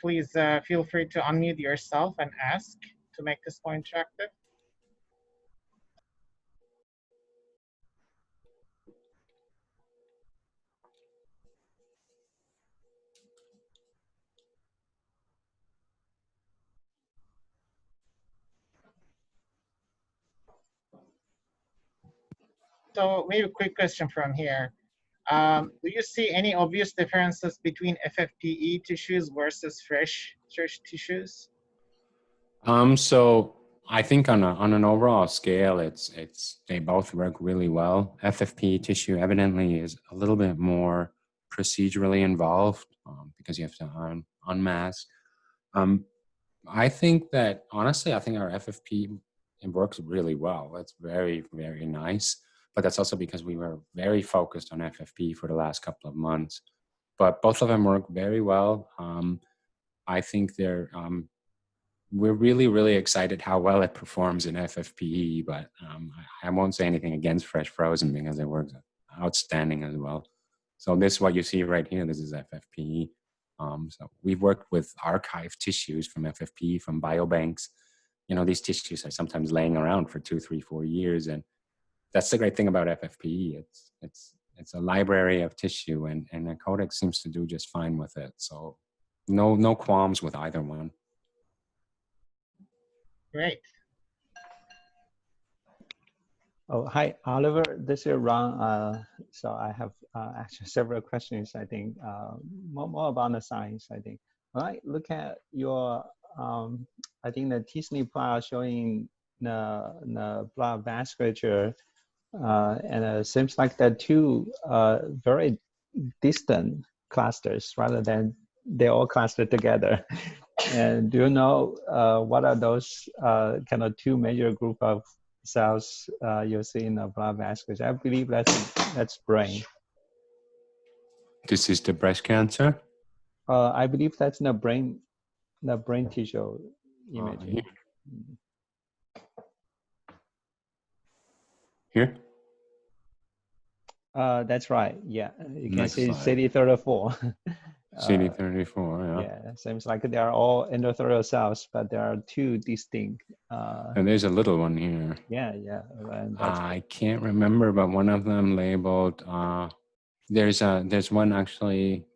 please feel free to unmute yourself and ask to make this more interactive. So maybe a quick question from here. Do you see any obvious differences between FFPE tissues versus fresh tissues? So I think on an overall scale, they both work really well. FFP tissue evidently is a little bit more procedurally involved because you have to unmask. I think that honestly, I think our FFP works really well. That's very, very nice. But that's also because we were very focused on FFP for the last couple of months. But both of them work very well. I think we're really, really excited how well it performs in FFPE, but I won't say anything against fresh frozen because it works outstanding as well. So this, what you see right here, this is FFPE. So we've worked with archived tissues from FFPE, from biobanks. These tissues are sometimes laying around for 2, 3, 4 years. And that's the great thing about FFPE. It's a library of tissue, and the CODEX seems to do just fine with it. So no qualms with either one. Great. Oh, hi, Oliver. This is Ron. So I have actually several questions, I think, more about the science, I think. When I look at your, I think the T-SNP plot showing the blood vasculature, and it seems like the two very distant clusters rather than they're all clustered together. And do you know what are those kind of two major group of cells you see in the blood vasculature? I believe that's brain. This is the breast cancer? I believe that's the brain tissue imaging. Here? That's right. Yeah, you can Next see slide. CD34. CD34, yeah. Yeah, seems like they are all endothelial cells, but there are two distinct. And there's a little one here. Yeah. And I can't remember, but one of them labeled. There's one actually.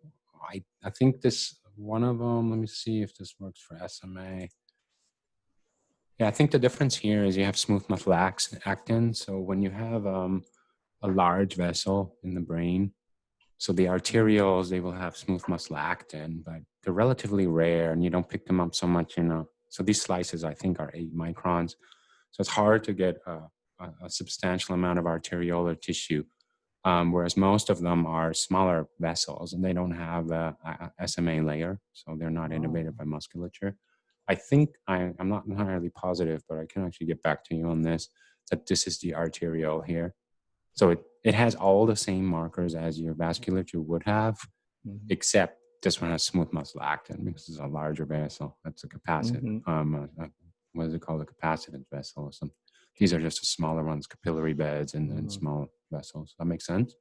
I think this one of them. Let me see if this works for SMA. Yeah, I think the difference here is you have smooth muscle actin. So when you have a large vessel in the brain, so the arterioles, they will have smooth muscle actin, but they're relatively rare and you don't pick them up so much, So these slices, I think, are 8 microns. So it's hard to get a substantial amount of arteriolar tissue, whereas most of them are smaller vessels and they don't have a SMA layer, so they're not innervated by musculature. I think, I'm not entirely positive, but I can actually get back to you on this, that this is the arteriole here. So it has all the same markers as your vasculature would have, except this one has smooth muscle actin because it's a larger vessel. That's a capacitant. What is it called? A capacitance vessel or something. These are just the smaller ones, capillary beds and small vessels. That makes sense?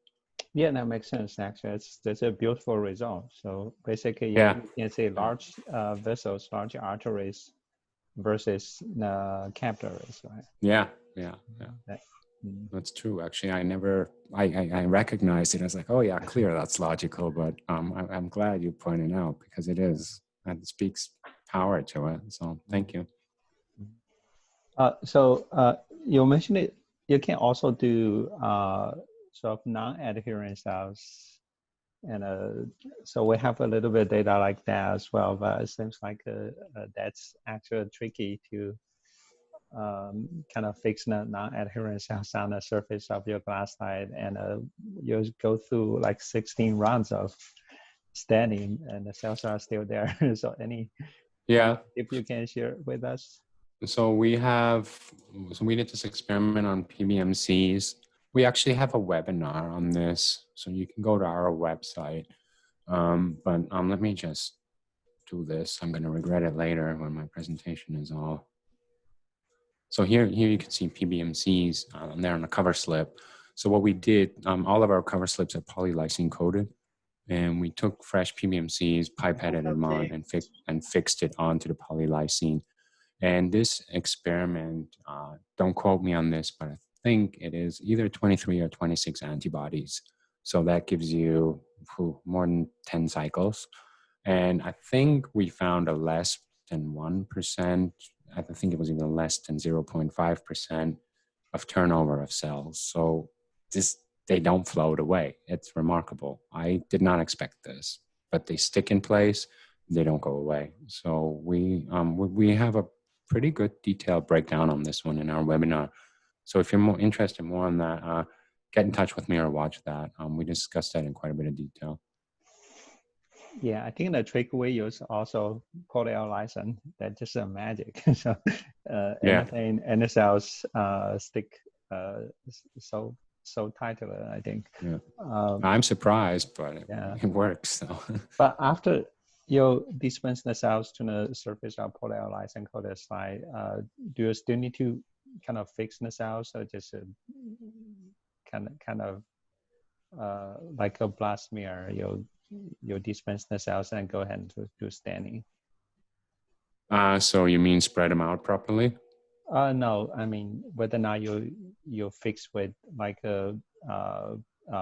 Yeah, that makes sense. Actually, that's a beautiful result. So basically, Yeah. you can say large vessels, large arteries versus capillaries, right? Yeah. That's true. Actually, I recognized it. I was like, oh yeah, clear, that's logical. But I'm glad you pointed out because it is, and it speaks power to it. So thank you. So you mentioned it. You can also do sort of non-adherent cells, and so we have a little bit of data like that as well. But it seems like that's actually tricky to kind of fix the non-adherent cells on the surface of your glass slide, and you go through like 16 rounds of staining, and the cells are still there. So any Yeah. If you can share with us. So we did this experiment on PBMCs. We actually have a webinar on this, so you can go to our website. But let me just do this. I'm going to regret it later when my presentation is all. So here you can see PBMCs there on the cover slip. So what we did, all of our cover slips are polylysine coated, and we took fresh PBMCs, pipetted them on, and fixed it onto the polylysine. And this experiment, don't quote me on this, but I think it is either 23 or 26 antibodies. So that gives you more than 10 cycles. And I think we found a less than 1%, I think it was even less than 0.5% of turnover of cells. So they don't float away. It's remarkable. I did not expect this, but they stick in place. They don't go away. So we have a pretty good detailed breakdown on this one in our webinar. So if you're more interested on that, get in touch with me or watch that. We discussed that in quite a bit of detail. Yeah, I think the takeaway is also polylysine. That's just a magic. So anything, any cells stick so tightly, I think. Yeah. I'm surprised, but it works. So. But after you dispense the cells to the surface of polylysine coated slide, do you still need to kind of fix the cells, or just kind of like a blood smear? You dispense the cells and go ahead and do staining. So you mean spread them out properly? No, I mean whether or not you fix with like a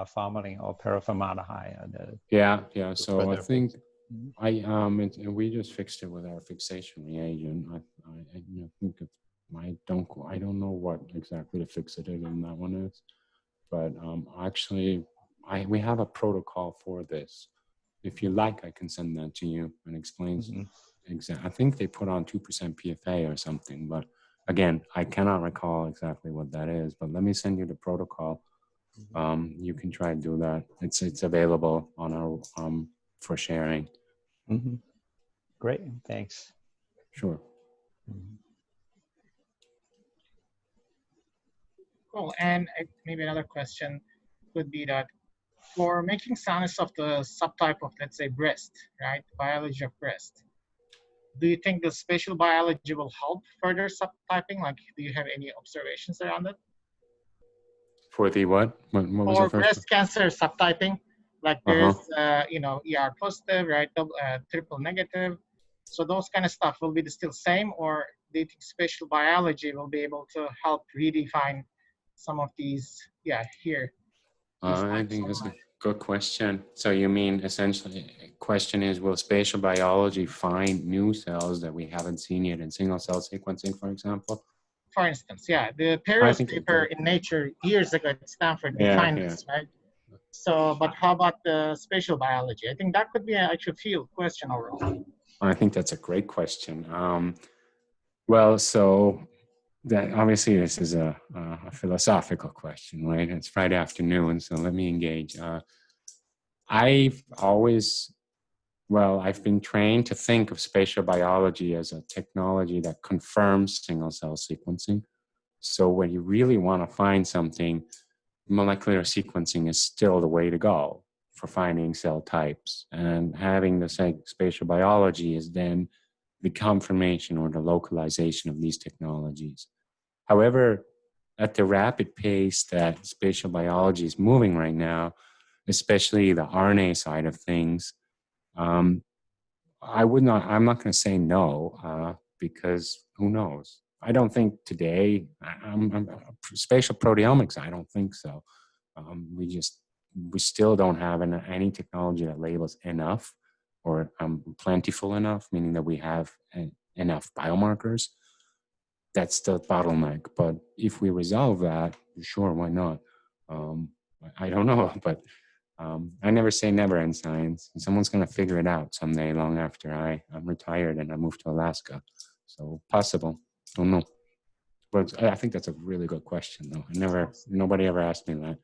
formalin or paraformaldehyde. Yeah. So I think we just fixed it with our fixation reagent. I don't know what exactly the fixative in that one is, but actually we have a protocol for this. If you like, I can send that to you and explains I think they put on 2% PFA or something, but again, I cannot recall exactly what that is, but let me send you the protocol. You can try to do that. It's available on our for sharing. Great, thanks. Sure. Cool. And maybe another question would be that for making soundness of the subtype of, let's say, breast, right? Biology of breast. Do you think the spatial biology will help further subtyping? Like, do you have any observations around it? For the what? What was for the first breast one? cancer subtyping, like there's ER positive, right? Triple negative. So those kind of stuff will be still same, or do you think spatial biology will be able to help redefine some of these? Yeah, here. I think that's a good question. So you mean essentially, question is, will spatial biology find new cells that we haven't seen yet in single cell sequencing, for example? For instance, yeah, the Perez paper in Nature years ago at Stanford defined this, right? So, but how about the spatial biology? I think that could be an actual field question overall. I think that's a great question. Well, so that obviously this is a philosophical question, right? It's Friday afternoon, so let me engage. I've been trained to think of spatial biology as a technology that confirms single cell sequencing. So when you really want to find something, molecular sequencing is still the way to go for finding cell types. And having the spatial biology is then the confirmation or the localization of these technologies. However, at the rapid pace that spatial biology is moving right now, especially the RNA side of things, I'm not going to say no, because who knows? I don't think today, spatial proteomics, I don't think so. We still don't have any technology that labels enough or plentiful enough, meaning that we have enough biomarkers. That's the bottleneck. But if we resolve that, sure, why not? I don't know, but I never say never in science. And someone's going to figure it out someday long after I'm retired and I move to Alaska. So possible. Don't know. But I think that's a really good question, though. Nobody ever asked me that.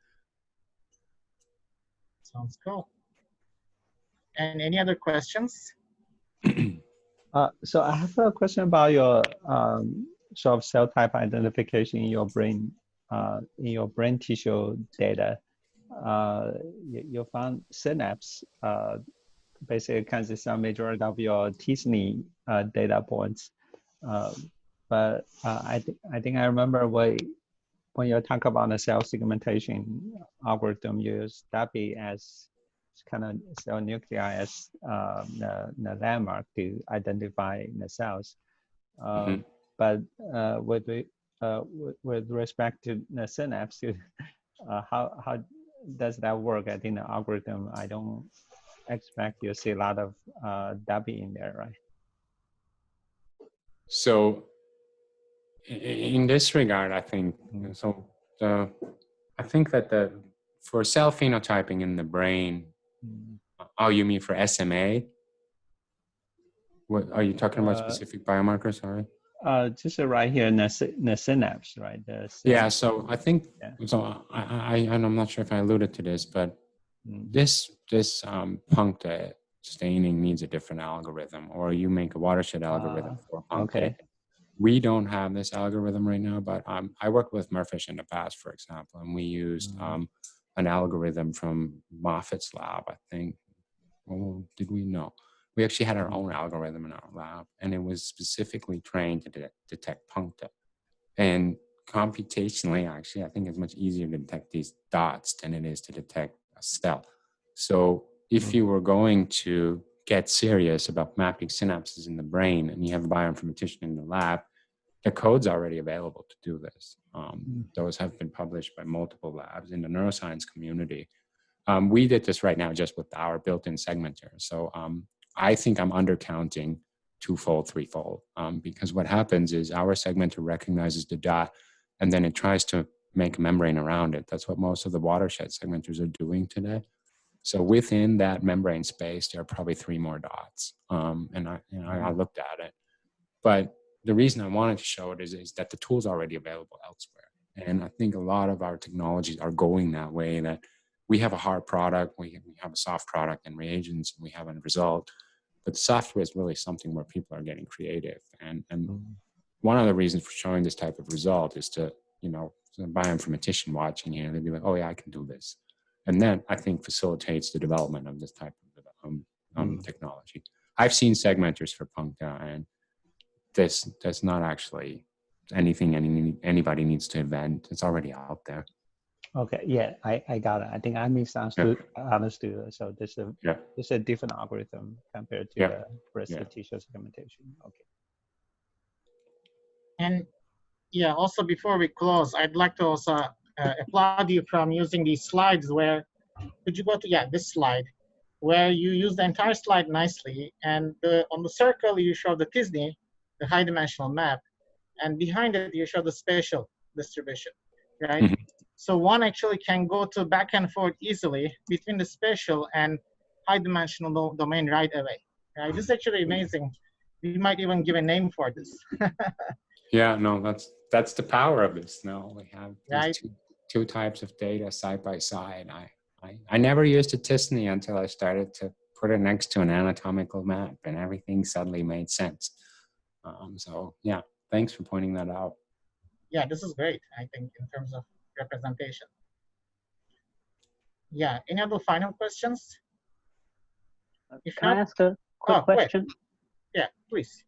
Sounds cool. And any other questions? So I have a question about your sort of cell type identification in your brain tissue data. You found synapse basically consists of majority of your T-SNE data points. But I think I remember when you talk about the cell segmentation algorithm, you use DAPI as kind of cell nuclei as the landmark to identify the cells. Mhm. But with respect to the synapse, how does that work? I think the algorithm, I don't expect you see a lot of DAPI in there, right? So in this regard, I think so. I think that for cell phenotyping in the brain, oh, you mean for SMA? What are you talking about? Specific biomarkers? Sorry. Just right here in the synapse, right? The Yeah. synapse. So I think Yeah. so. And I'm not sure if I alluded to this, but this punctate staining needs a different algorithm, or you make a watershed algorithm for punctate. Okay. We don't have this algorithm right now, but I worked with Murfish in the past, for example, and we used an algorithm from Moffitt's lab, I think. Oh, did we? No. We actually had our own algorithm in our lab, and it was specifically trained to detect punctate. And computationally, actually, I think it's much easier to detect these dots than it is to detect a cell. So if you were going to get serious about mapping synapses in the brain and you have a bioinformatician in the lab, the code's already available to do this. Those have been published by multiple labs in the neuroscience community. We did this right now just with our built-in segmenter. So I think I'm undercounting twofold, threefold, because what happens is our segmenter recognizes the dot and then it tries to make a membrane around it. That's what most of the watershed segmenters are doing today. So within that membrane space, there are probably 3 more dots. And I looked at it. But the reason I wanted to show it is that the tool's already available elsewhere. And I think a lot of our technologies are going that way, that we have a hard product, we have a soft product and reagents, and we have a result. But the software is really something where people are getting creative. And one of the reasons for showing this type of result is to, a bioinformatician watching here, they'd be like, oh yeah, I can do this. And that, I think, facilitates the development of this type of technology. I've seen segmenters for puncta, and that's not actually anything anybody needs to invent. It's already out there. Okay, yeah, I got it. I think I misunderstood. So this is a different algorithm compared to the breast tissue segmentation. Okay. And yeah, also before we close, I'd like to also applaud you from using these slides where, could you go to, this slide, where you use the entire slide nicely, and on the circle you show the t-SNE, the high dimensional map, and behind it you show the spatial distribution, right? Mm-hmm. So one actually can go to back and forth easily between the spatial and high dimensional domain right away. Right? This is actually amazing. We might even give a name for this. Yeah, no, that's the power of this. No, we have right? these two types of data side by side. I never used a t-SNE until I started to put it next to an anatomical map, and everything suddenly made sense. So yeah, thanks for pointing that out. Yeah, this is great, I think, in terms of representation. Yeah, any other final questions? Can I ask a quick question? Yeah, please.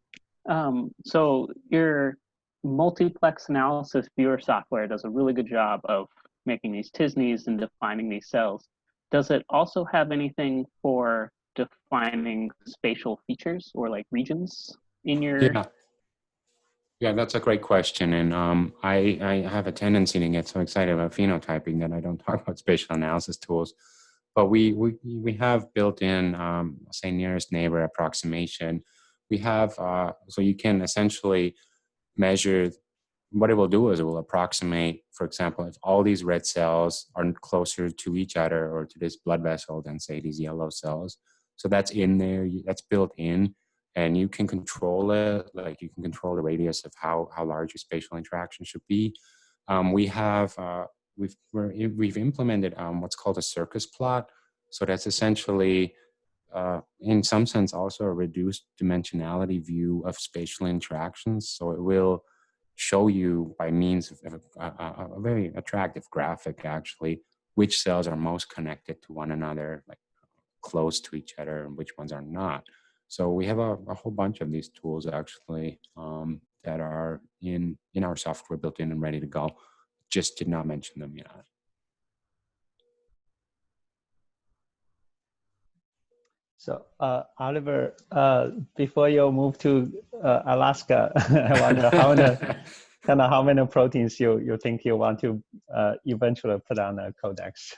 So your multiplex analysis viewer software does a really good job of making these t-SNEs and defining these cells. Does it also have anything for defining spatial features or like regions in your? Yeah, that's a great question. And I have a tendency to get so excited about phenotyping that I don't talk about spatial analysis tools. But we have built in, say, nearest neighbor approximation. We have, so you can essentially measure, what it will do is it will approximate, for example, if all these red cells are closer to each other or to this blood vessel than, say, these yellow cells. So that's in there, that's built in. And you can control it, like you can control the radius of how large your spatial interaction should be. We have, we've implemented what's called a circus plot. So that's essentially in some sense, also a reduced dimensionality view of spatial interactions. So it will show you by means of a very attractive graphic, actually, which cells are most connected to one another, like close to each other, and which ones are not. So we have a whole bunch of these tools, actually, that are in our software, built in and ready to go. Just did not mention them yet. So, Oliver, before you move to Alaska, I wonder how many proteins you think you want to eventually put on a CODEX?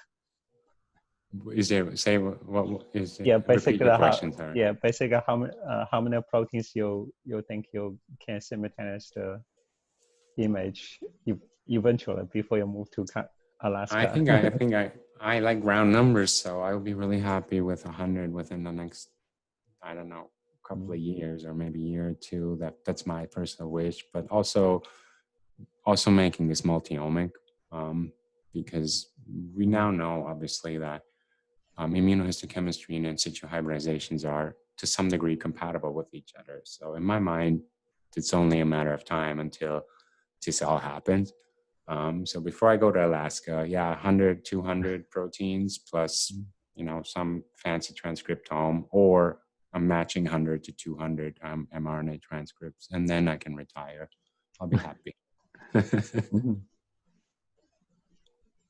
Is there, say what is it? Yeah, Repeat basically the question, sorry. yeah, basically how many proteins you think you can simultaneously image eventually before you move to Alaska? I like round numbers, so I'll be really happy with 100 within the next, I don't know, couple of years, or maybe a year or two. That's my personal wish, but also making this multi-omic, because we now know, obviously, that immunohistochemistry and in situ hybridizations are to some degree compatible with each other. So in my mind, it's only a matter of time until this all happens. So before I go to Alaska, 100, 200 proteins plus, some fancy transcriptome, or I'm matching 100 to 200 mRNA transcripts, and then I can retire. I'll be happy.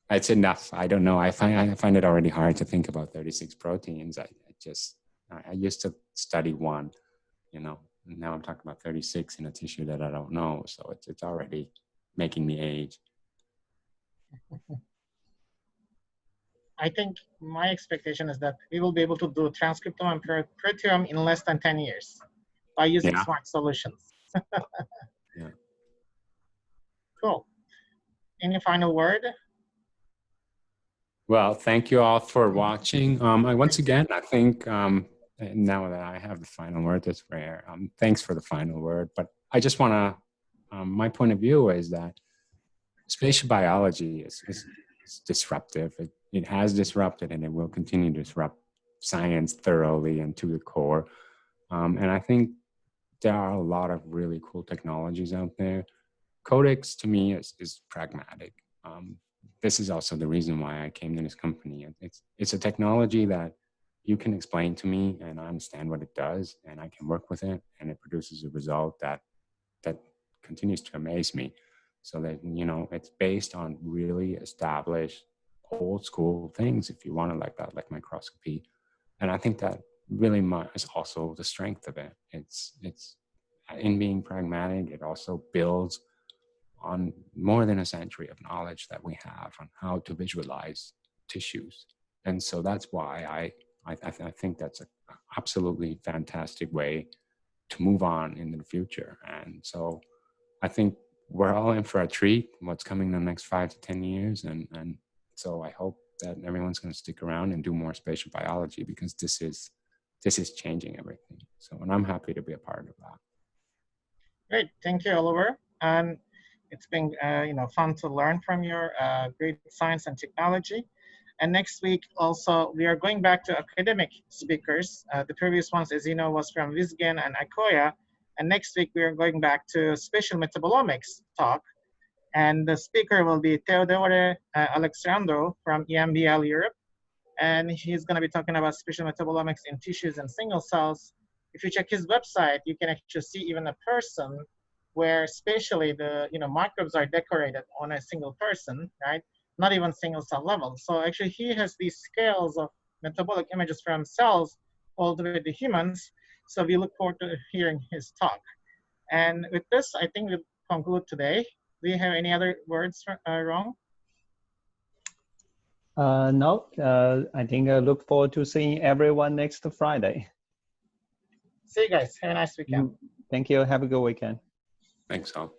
It's enough. I don't know. I find it already hard to think about 36 proteins. I used to study one, now I'm talking about 36 in a tissue that I don't know. So it's already making me age. I think my expectation is that we will be able to do transcriptome and proteome in less than 10 years by using smart solutions. Yeah. Cool. Any final word? Well, thank you all for watching. Once again, I think now that I have the final word, that's rare. Thanks for the final word. But I just want to, my point of view is that spatial biology is disruptive. It has disrupted, and it will continue to disrupt science thoroughly and to the core. And I think there are a lot of really cool technologies out there. CODEX, to me, is pragmatic. This is also the reason why I came to this company. It's a technology that you can explain to me, and I understand what it does, and I can work with it, and it produces a result that continues to amaze me. So that, it's based on really established old school things, if you want to, like microscopy. And I think that really is also the strength of it. It's in being pragmatic, it also builds on more than a century of knowledge that we have on how to visualize tissues. And so that's why I think that's an absolutely fantastic way to move on in the future. And so I think we're all in for a treat, what's coming in the next 5 to 10 years. And so I hope that everyone's going to stick around and do more spatial biology, because this is changing everything. So, and I'm happy to be a part of that. Great, thank you, Oliver. And it's been fun to learn from your great science and technology. And next week also, we are going back to academic speakers. The previous ones, as you know, was from Vizgen and Akoya. And next week, we are going back to Spatial Metabolomics talk. And the speaker will be Teodore Alexandro from EMBL Europe. And he's going to be talking about spatial metabolomics in tissues and single cells. If you check his website, you can actually see even a person where spatially the microbes are decorated on a single person, right? Not even single cell level. So actually he has these scales of metabolic images from cells all the way to humans. So we look forward to hearing his talk. And with this, I think we'll conclude today. Do you have any other words, Rong? No, I think I look forward to seeing everyone next Friday. See you guys. Have a nice weekend. Thank you. Have a good weekend. Thanks all.